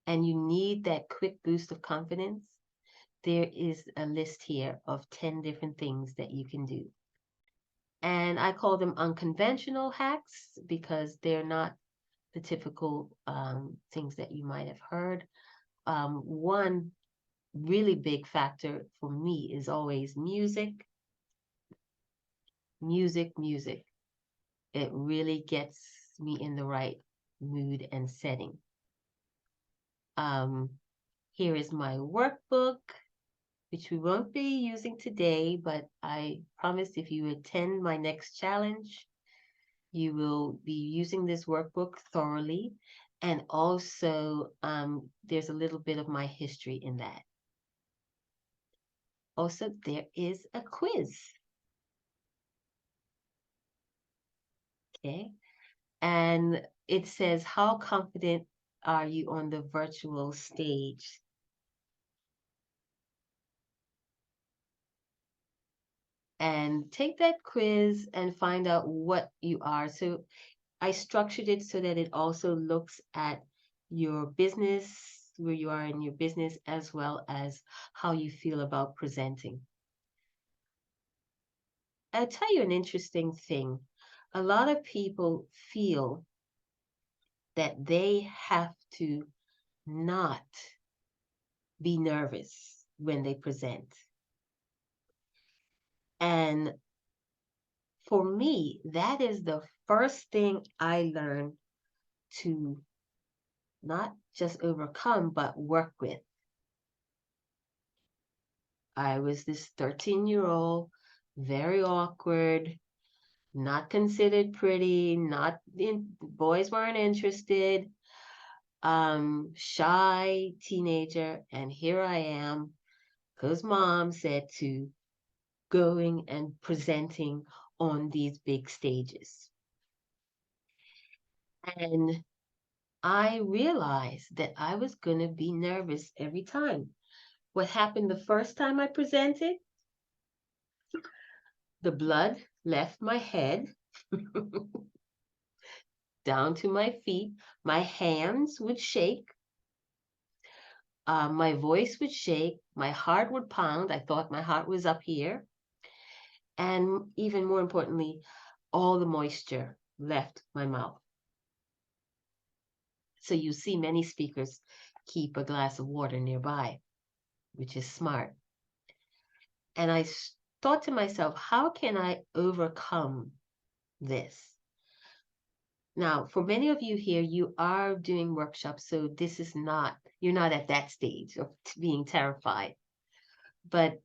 B: and you need that quick boost of confidence. There is a list here of 10 different things that you can do. And I call them unconventional hacks because they're not the typical things that you might have heard. One really big factor for me is always music. Music. It really gets me in the right mood and setting. Here is my workbook, which we won't be using today, but I promise if you attend my next challenge, you will be using this workbook thoroughly. And also, there's a little bit of my history in that. Also, there is a quiz. Okay. And it says, how confident are you on the virtual stage? And take that quiz and find out what you are. So I structured it so that it also looks at your business, where you are in your business, as well as how you feel about presenting. I'll tell you an interesting thing. A lot of people feel that they have to not be nervous when they present. And for me, that is the first thing I learned to not just overcome, but work with. I was this 13-year-old, very awkward, not considered pretty, boys weren't interested, shy teenager, and here I am, because mom said to going and presenting on these big stages. And I realized that I was going to be nervous every time. What happened the first time I presented? the blood left my head down to my feet. My hands would shake. My voice would shake. My heart would pound. I thought my heart was up here. And even more importantly, all the moisture left my mouth. So you see many speakers keep a glass of water nearby, which is smart. And I thought to myself, how can I overcome this? Now, for many of you here, you are doing workshops, so this is not, you're not at that stage of being terrified. But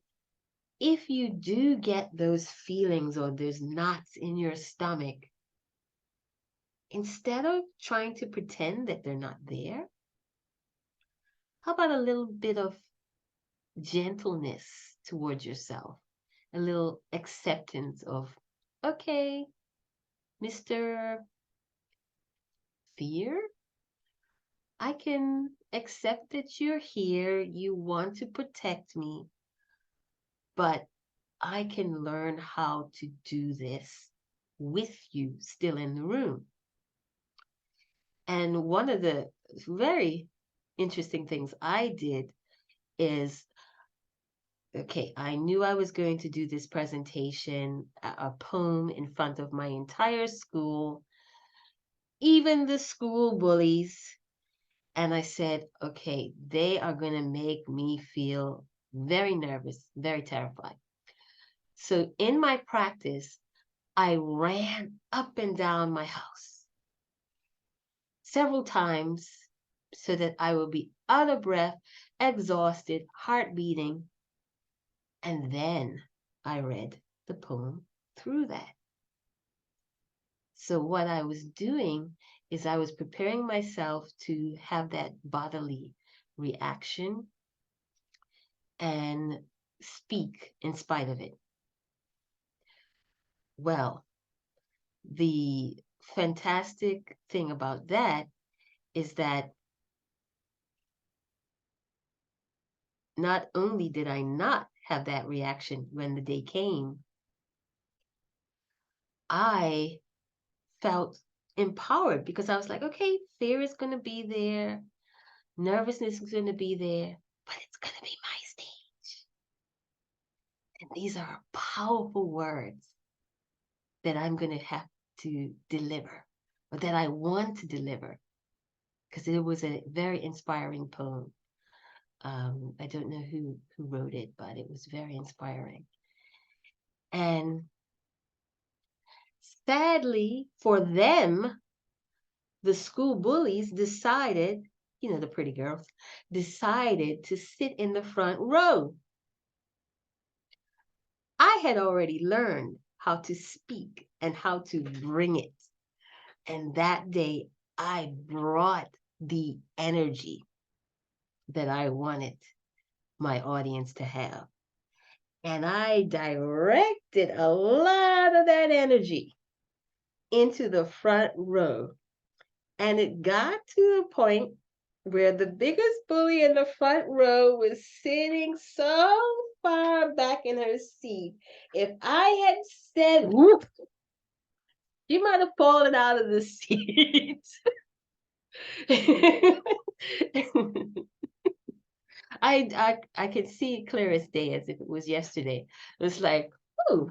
B: if you do get those feelings or those knots in your stomach, instead of trying to pretend that they're not there, how about a little bit of gentleness towards yourself? A little acceptance of, okay, Mr. Fear, I can accept that you're here. You want to protect me, but I can learn how to do this with you still in the room. And one of the very interesting things I did is, okay, I knew I was going to do this presentation, a poem in front of my entire school, even the school bullies. And I said, okay, they are going to make me feel very nervous, very terrified. So in my practice, I ran up and down my house several times so that I would be out of breath, exhausted, heart beating. And then I read the poem through that. So what I was doing is I was preparing myself to have that bodily reaction and speak in spite of it. Well, the fantastic thing about that is that not only did I not have that reaction when the day came, I felt empowered because I was like, okay, fear is going to be there, nervousness is going to be there, but it's going to be my stage. And these are powerful words that I'm going to have to deliver, or that I want to deliver, because it was a very inspiring poem. I don't know who wrote it, but it was very inspiring. And sadly for them, the school bullies decided, you know, the pretty girls, decided to sit in the front row. I had already learned how to speak and how to bring it. And that day, I brought the energy that I wanted my audience to have. And I directed a lot of that energy into the front row. And it got to the point where the biggest bully in the front row was sitting so far back in her seat. If I had said, whoop, she might have fallen out of the seat. I can see it clear as day as if it was yesterday. It was like, oh,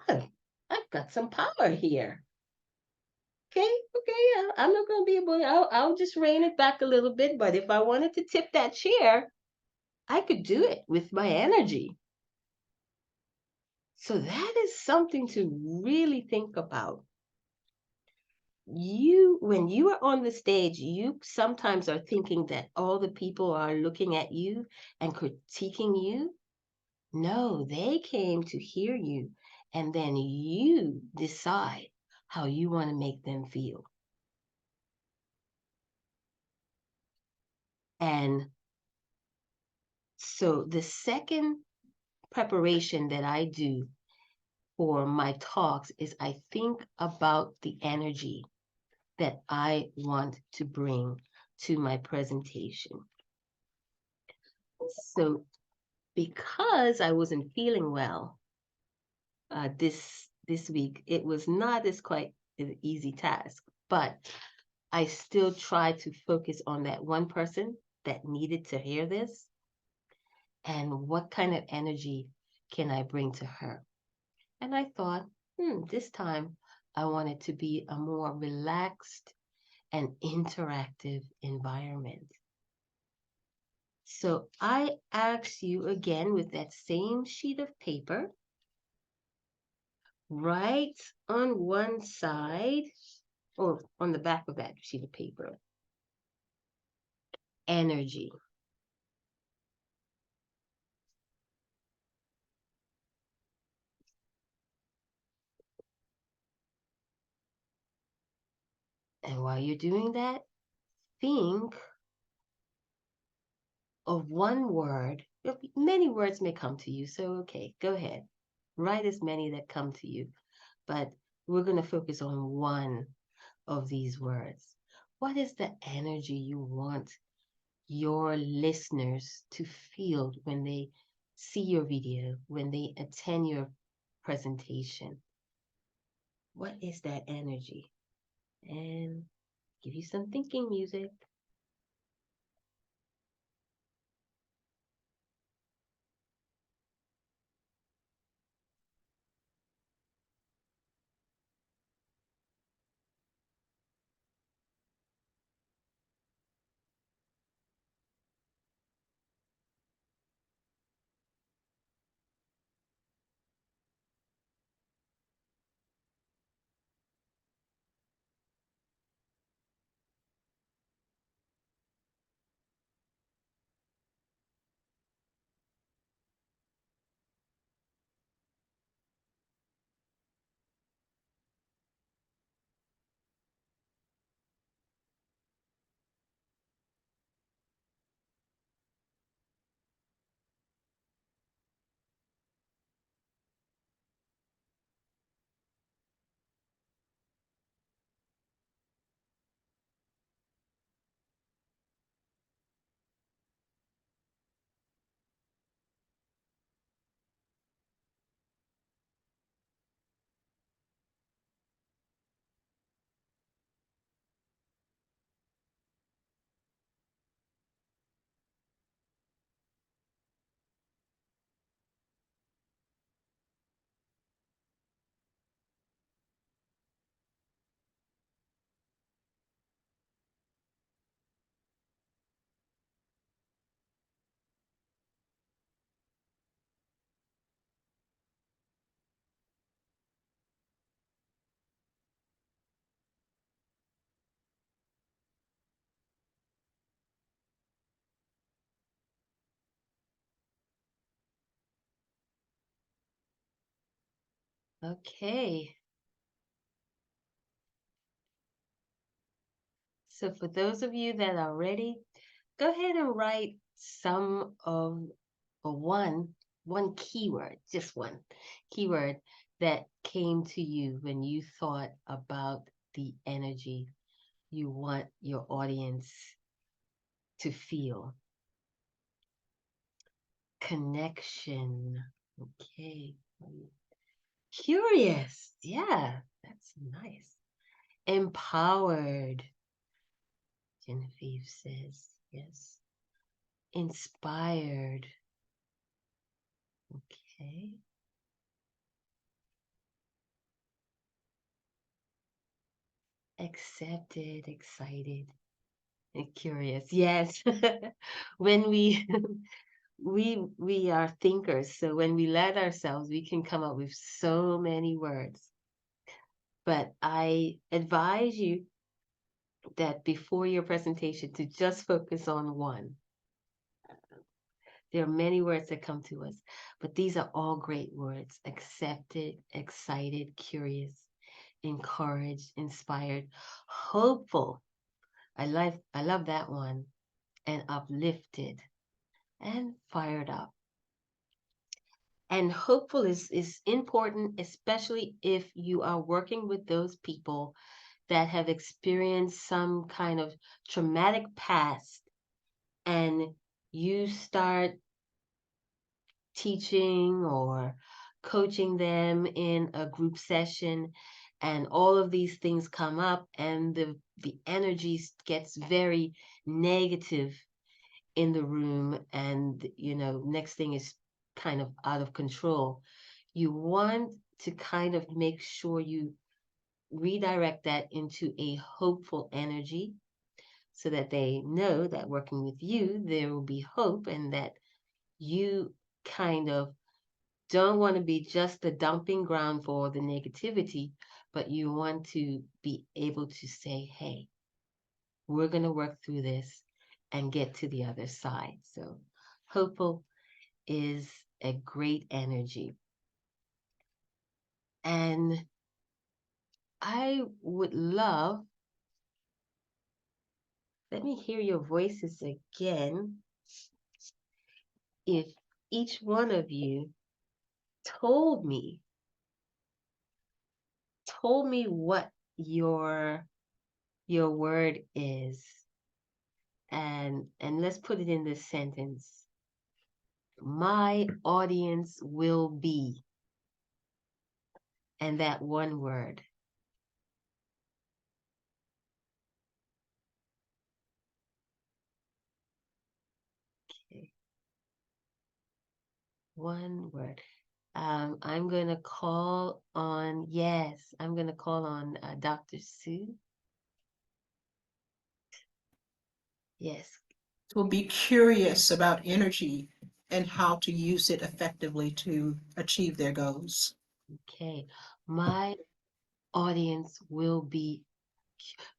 B: I've got some power here. Okay, I'm not going to be a bully. I'll just rein it back a little bit. But if I wanted to tip that chair, I could do it with my energy. So that is something to really think about. When you are on the stage, you sometimes are thinking that all the people are looking at you and critiquing you. No, they came to hear you, and then you decide how you want to make them feel. And so the second preparation that I do for my talks is I think about the energy that I want to bring to my presentation. So because I wasn't feeling well, this week. It was not as quite an easy task, but I still tried to focus on that one person that needed to hear this, and what kind of energy can I bring to her? And I thought, this time I want it to be a more relaxed and interactive environment. So I ask you again with that same sheet of paper, write on one side or on the back of that sheet of paper, energy. And while you're doing that, think of one word. Many words may come to you, so okay, go ahead. Write as many that come to you, but we're going to focus on one of these words. What is the energy you want your listeners to feel when they see your video, when they attend your presentation? What is that energy? And give you some thinking music. Okay. So for those of you that are ready, go ahead and write some of or one keyword, just one keyword that came to you when you thought about the energy you want your audience to feel. Connection. Okay. Curious. Yeah, that's nice. Empowered. Genevieve says, yes. Inspired. Okay. Accepted, excited, and curious. Yes. When we we are thinkers, so when we let ourselves, we can come up with so many words. But I advise you that before your presentation to just focus on one. There are many words that come to us, but these are all great words: accepted, excited, curious, encouraged, inspired, hopeful. I love that one. And uplifted and fired up. And hopeful is important, especially if you are working with those people that have experienced some kind of traumatic past, and you start teaching or coaching them in a group session, and all of these things come up, and the energy gets very negative in the room, and next thing is kind of out of control. You want to kind of make sure you redirect that into a hopeful energy, so that they know that working with you, there will be hope, and that you kind of don't want to be just the dumping ground for the negativity, but you want to be able to say, hey, we're going to work through this and get to the other side. So hopeful is a great energy. And I would love, let me hear your voices again. If each one of you told me what your word is, and let's put it in this sentence: my audience will be, and that one word. Okay. One word. I'm going to call on, Dr. Sue. Yes.
F: Will be curious about energy and how to use it effectively to achieve their goals.
B: Okay. My audience will be,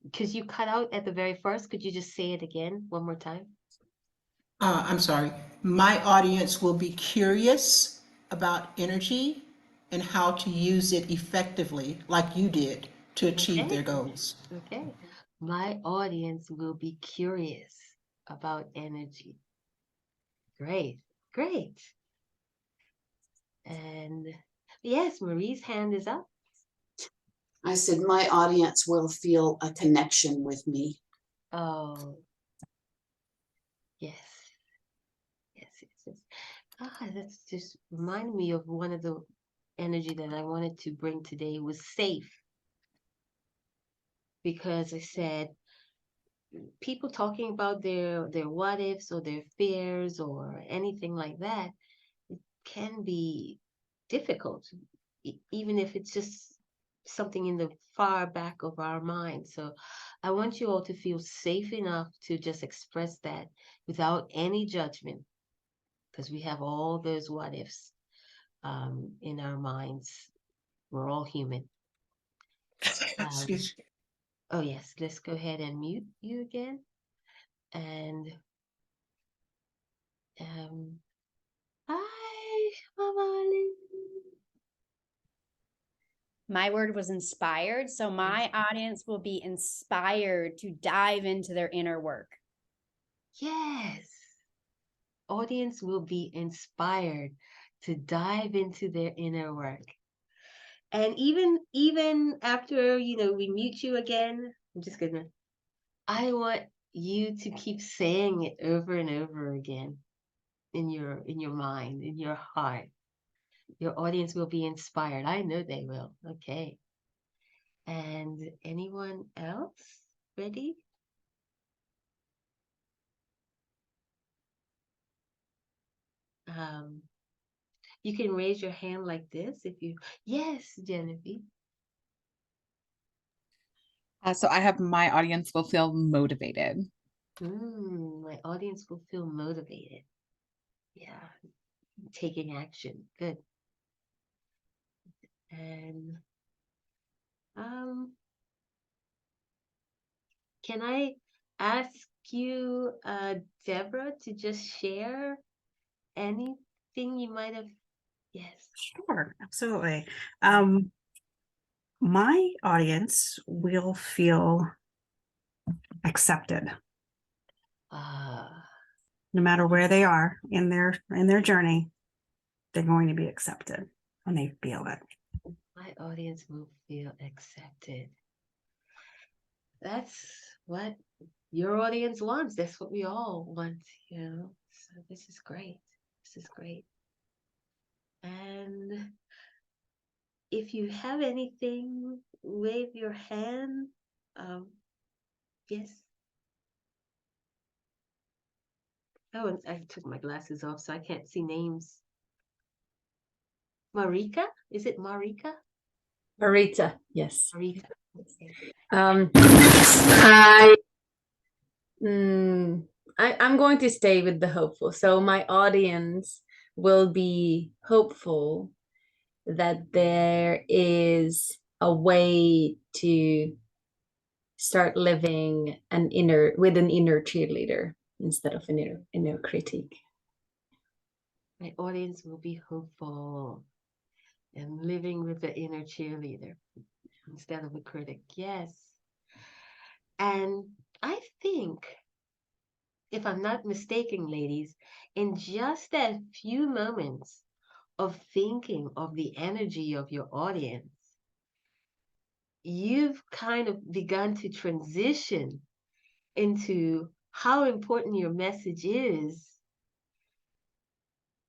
B: because you cut out at the very first, could you just say it again one more time?
F: I'm sorry. My audience will be curious about energy and how to use it effectively, like you did, to achieve
B: Okay.
F: their goals.
B: Okay. My audience will be curious about energy. Great. Great. And yes, Marie's hand is up.
D: I said, my audience will feel a connection with me.
B: Oh, yes. Yes, yes, yes. That's just reminded me of one of the energy that I wanted to bring today was safe. Because I said, people talking about their what ifs or their fears or anything like that, it can be difficult, even if it's just something in the far back of our mind. So I want you all to feel safe enough to just express that without any judgment, because we have all those what ifs in our minds. We're all human.
F: Excuse me.
B: Oh yes, let's go ahead and mute you again. And hi, Mama Lynn.
G: My word was inspired. So my audience will be inspired to dive into their inner work.
B: Yes. Audience will be inspired to dive into their inner work. And even after, we mute you again, I want you to keep saying it over and over again in your mind, in your heart. Your audience will be inspired. I know they will. Okay. And anyone else ready? You can raise your hand like this if you, yes, Genevieve.
A: So I have my audience will feel motivated.
B: My audience will feel motivated. Yeah, taking action. Good. And can I ask you, Deborah, to just share anything you might have? Yes.
H: Sure, absolutely. My audience will feel accepted, no matter where they are in their journey. They're going to be accepted when they feel it.
B: My audience will feel accepted. That's what your audience wants. That's what we all want, So this is great. This is great. And if you have anything, wave your hand. Yes. Oh, and I took my glasses off, so I can't see names. Marika? Is it Marika?
E: Marita, yes.
B: Marika. Okay.
E: I'm going to stay with the hopeful. So my audience will be hopeful that there is a way to start living with an inner cheerleader instead of an inner critique.
B: My audience will be hopeful and living with the inner cheerleader instead of a critic. Yes. And I think, if I'm not mistaken, ladies, in just that few moments of thinking of the energy of your audience, you've kind of begun to transition into how important your message is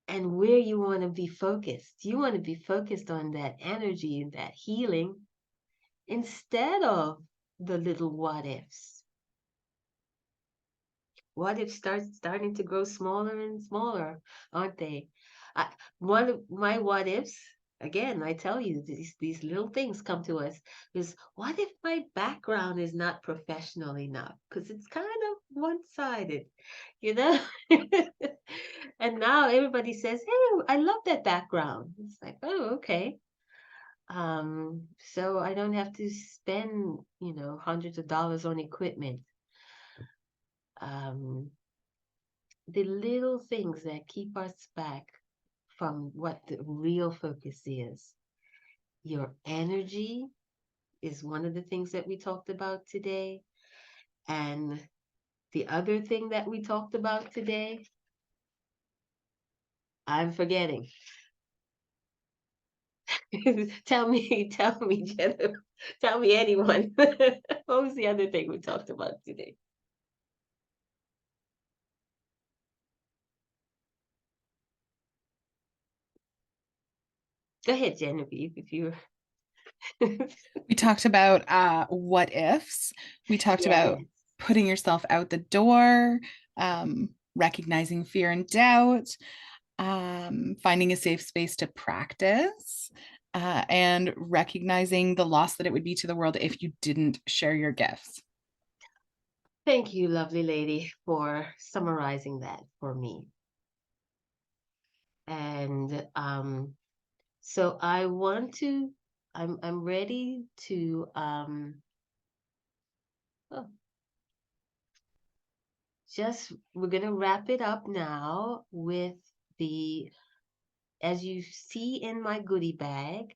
B: and where you want to be focused. You want to be focused on that energy and that healing instead of the little what ifs. What ifs starting to grow smaller and smaller, aren't they? One of my what ifs, again, I tell you, these little things come to us, is what if my background is not professional enough? Because it's kind of one-sided, you know? And now everybody says, hey, I love that background. It's like, oh, okay. So I don't have to spend, hundreds of dollars on equipment. The little things that keep us back from what the real focus is. Your energy is one of the things that we talked about today. And the other thing that we talked about today, I'm forgetting. Tell me, Jenna. Tell me, anyone. What was the other thing we talked about today? Go ahead, Genevieve, if you.
A: We talked about what ifs. We talked about
B: Yes.
A: putting yourself out the door, recognizing fear and doubt, finding a safe space to practice, and recognizing the loss that it would be to the world if you didn't share your gifts.
B: Thank you, lovely lady, for summarizing that for me. And so I'm ready to we're gonna wrap it up now with as you see in my goodie bag,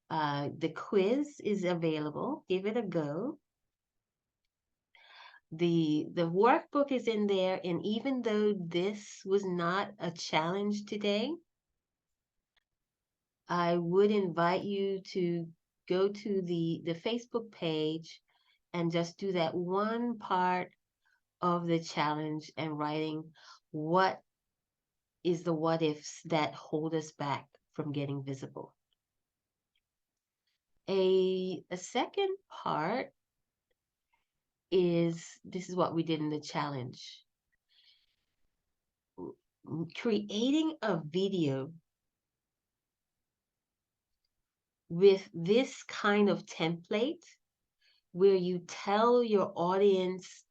B: the quiz is available. Give it a go. The workbook is in there, and even though this was not a challenge today, I would invite you to go to the Facebook page and just do that one part of the challenge and writing what is the what ifs that hold us back from getting visible. A second part is, this is what we did in the challenge. Creating a video with this kind of template where you tell your audience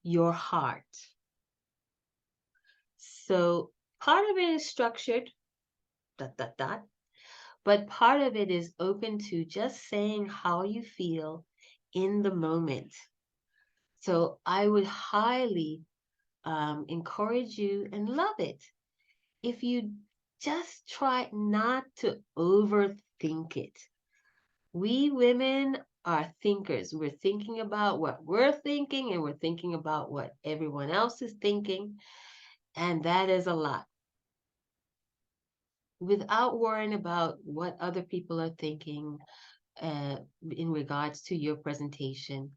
B: your heart. So part of it is structured, ... but part of it is open to just saying how you feel in the moment. So I would highly encourage you and love it if you just try not to overthink it. We women are thinkers. We're thinking about what we're thinking, and we're thinking about what everyone else is thinking. And that is a lot. Without worrying about what other people are thinking in regards to your presentation,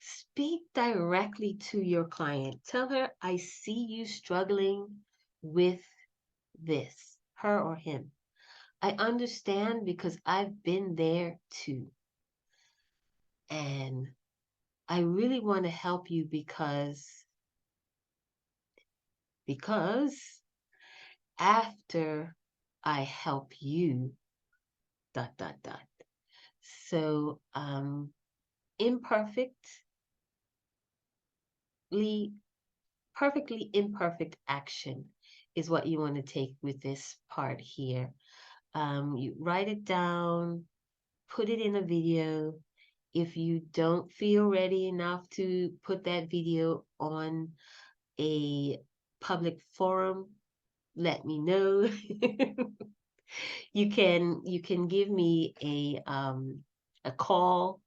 B: speak directly to your client. Tell her, I see you struggling with this, her or him. I understand because I've been there too. And I really want to help you because after I help you, dot, dot, dot. So, imperfectly, perfectly imperfect action is what you want to take with this part here. You write it down, put it in a video. If you don't feel ready enough to put that video on a public forum, let me know. You can give me a call,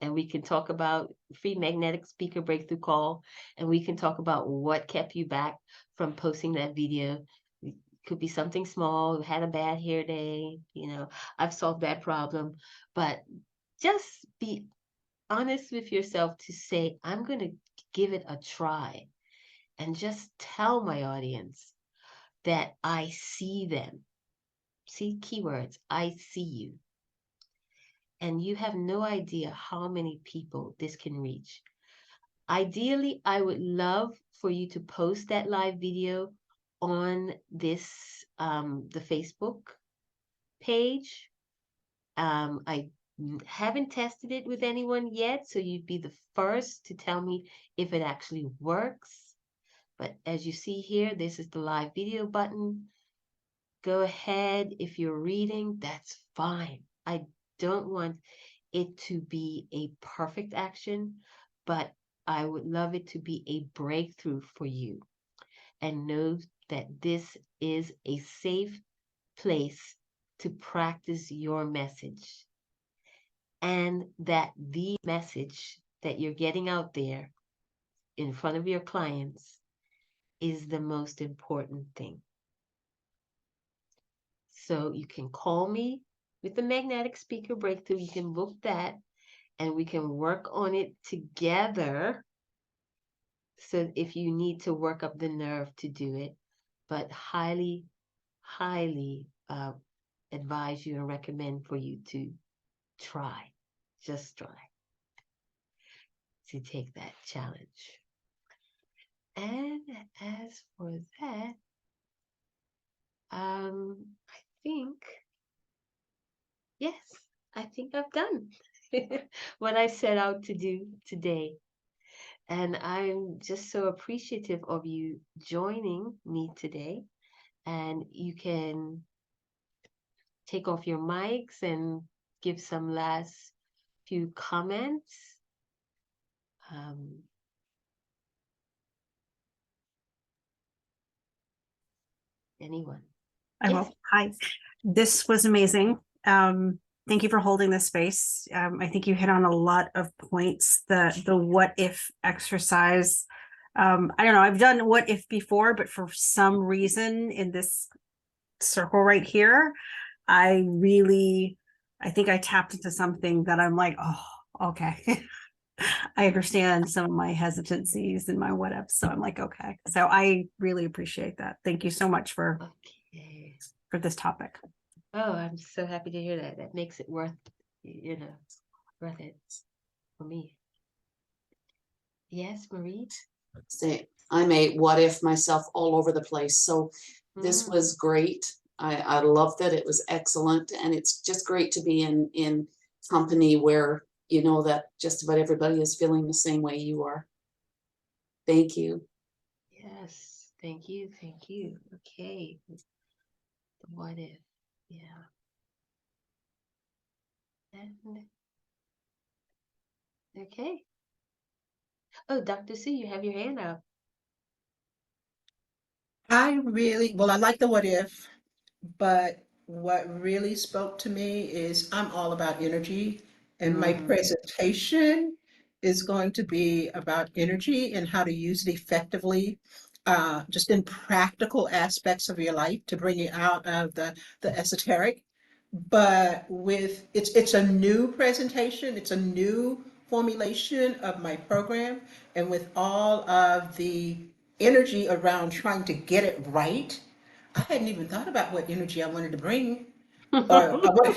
B: and we can talk about free magnetic speaker breakthrough call, and we can talk about what kept you back from posting that video. It could be something small, had a bad hair day, I've solved that problem. But just be honest with yourself to say, I'm going to give it a try, and just tell my audience that I see them. See, keywords, I see you. And you have no idea how many people this can reach. Ideally, I would love for you to post that live video on this, the Facebook page. I haven't tested it with anyone yet, so you'd be the first to tell me if it actually works. But as you see here, this is the live video button. Go ahead. If you're reading, that's fine. I don't want it to be a perfect action, but I would love it to be a breakthrough for you. And know that this is a safe place to practice your message. And that the message that you're getting out there in front of your clients is the most important thing. So you can call me with the magnetic speaker breakthrough. You can book that, and we can work on it together. So if you need to work up the nerve to do it, but highly, highly advise you and recommend for you to try, just try to take that challenge. And as for that, I think, yes, I think I've done what I set out to do today. And I'm just so appreciative of you joining me today. And you can take off your mics and give some last few comments. Anyone?
H: I will. Hi. This was amazing. Thank you for holding this space. I think you hit on a lot of points. The what if exercise. I don't know. I've done what if before, but for some reason in this circle right here, I think I tapped into something that I'm like, oh, okay. I understand some of my hesitancies and my what ifs. So I'm like, okay. So I really appreciate that. Thank you so much for this topic.
B: Oh, I'm so happy to hear that. That makes it worth it for me. Yes, Marie?
D: Say, I'm a what if myself all over the place. So this was great. I loved it. It was excellent. And it's just great to be in company where you know that just about everybody is feeling the same way you are. Thank you.
B: Yes, thank you. Thank you. Okay. The what if? Yeah. And okay. Oh, Dr. Sue, you have your hand up.
F: I like the what if, but what really spoke to me is I'm all about energy, and my presentation is going to be about energy and how to use it effectively, just in practical aspects of your life to bring you out of the esoteric. But it's a new presentation, it's a new formulation of my program, and with all of the energy around trying to get it right, I hadn't even thought about what energy I wanted to bring, or I wanted,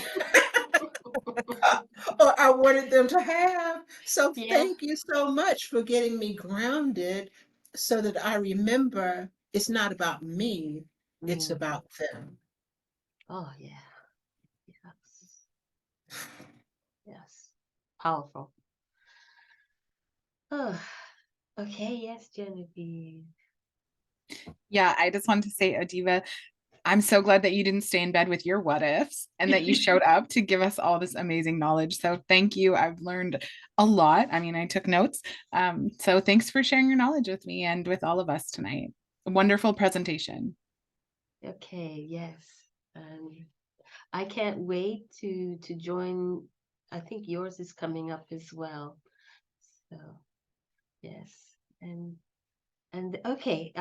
F: or I wanted them to have. So
B: Yeah.
F: thank you so much for getting me grounded so that I remember it's not about me, it's
B: Mm.
F: about them.
B: Oh yeah. Yes. Yes. Powerful. Oh, okay. Yes, Genevieve.
A: Yeah, I just wanted to say, Adiva, I'm so glad that you didn't stay in bed with your what ifs and that you showed up to give us all this amazing knowledge. So thank you. I've learned a lot. I mean, I took notes. So thanks for sharing your knowledge with me and with all of us tonight. A wonderful presentation.
B: Okay. Yes. I can't wait to join. I think yours is coming up as well. So yes. And okay.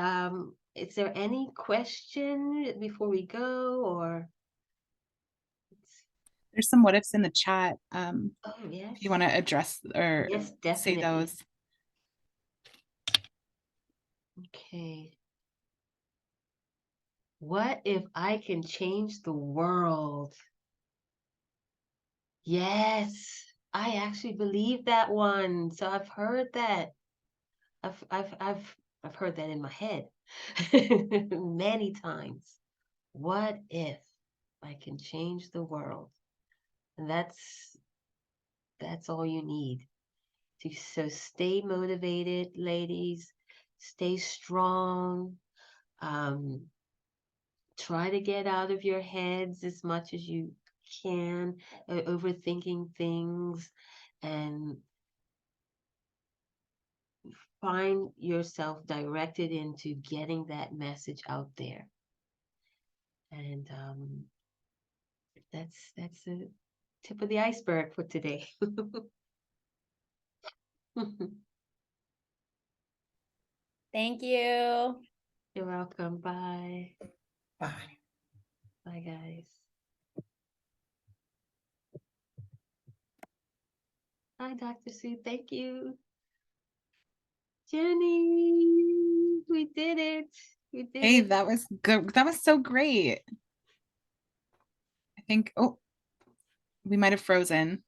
B: Is there any question before we go, or?
A: There's some what ifs in the chat.
B: Oh yes.
A: If you want to address or
B: Yes,
A: say
B: definitely.
A: those.
B: Okay. What if I can change the world? Yes, I actually believe that one. So I've heard that. I've heard that in my head many times. What if I can change the world? And that's all you need. So stay motivated, ladies. Stay strong. Um, Try to get out of your heads as much as you can, overthinking things, and find yourself directed into getting that message out there. And that's the tip of the iceberg for today.
G: Thank you.
B: You're welcome. Bye.
F: Bye.
B: Bye, guys. Hi, Dr. Sue. Thank you. Jenny, we did it. We did
A: Hey,
B: it.
A: that was good. That was so great. I think, oh, we might have frozen.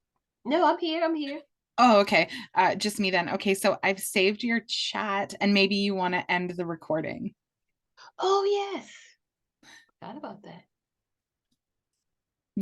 B: No, I'm here. I'm here.
A: Oh, okay. Just me then. Okay, so I've saved your chat and maybe you want to end the recording.
B: Oh, yes. Forgot about that.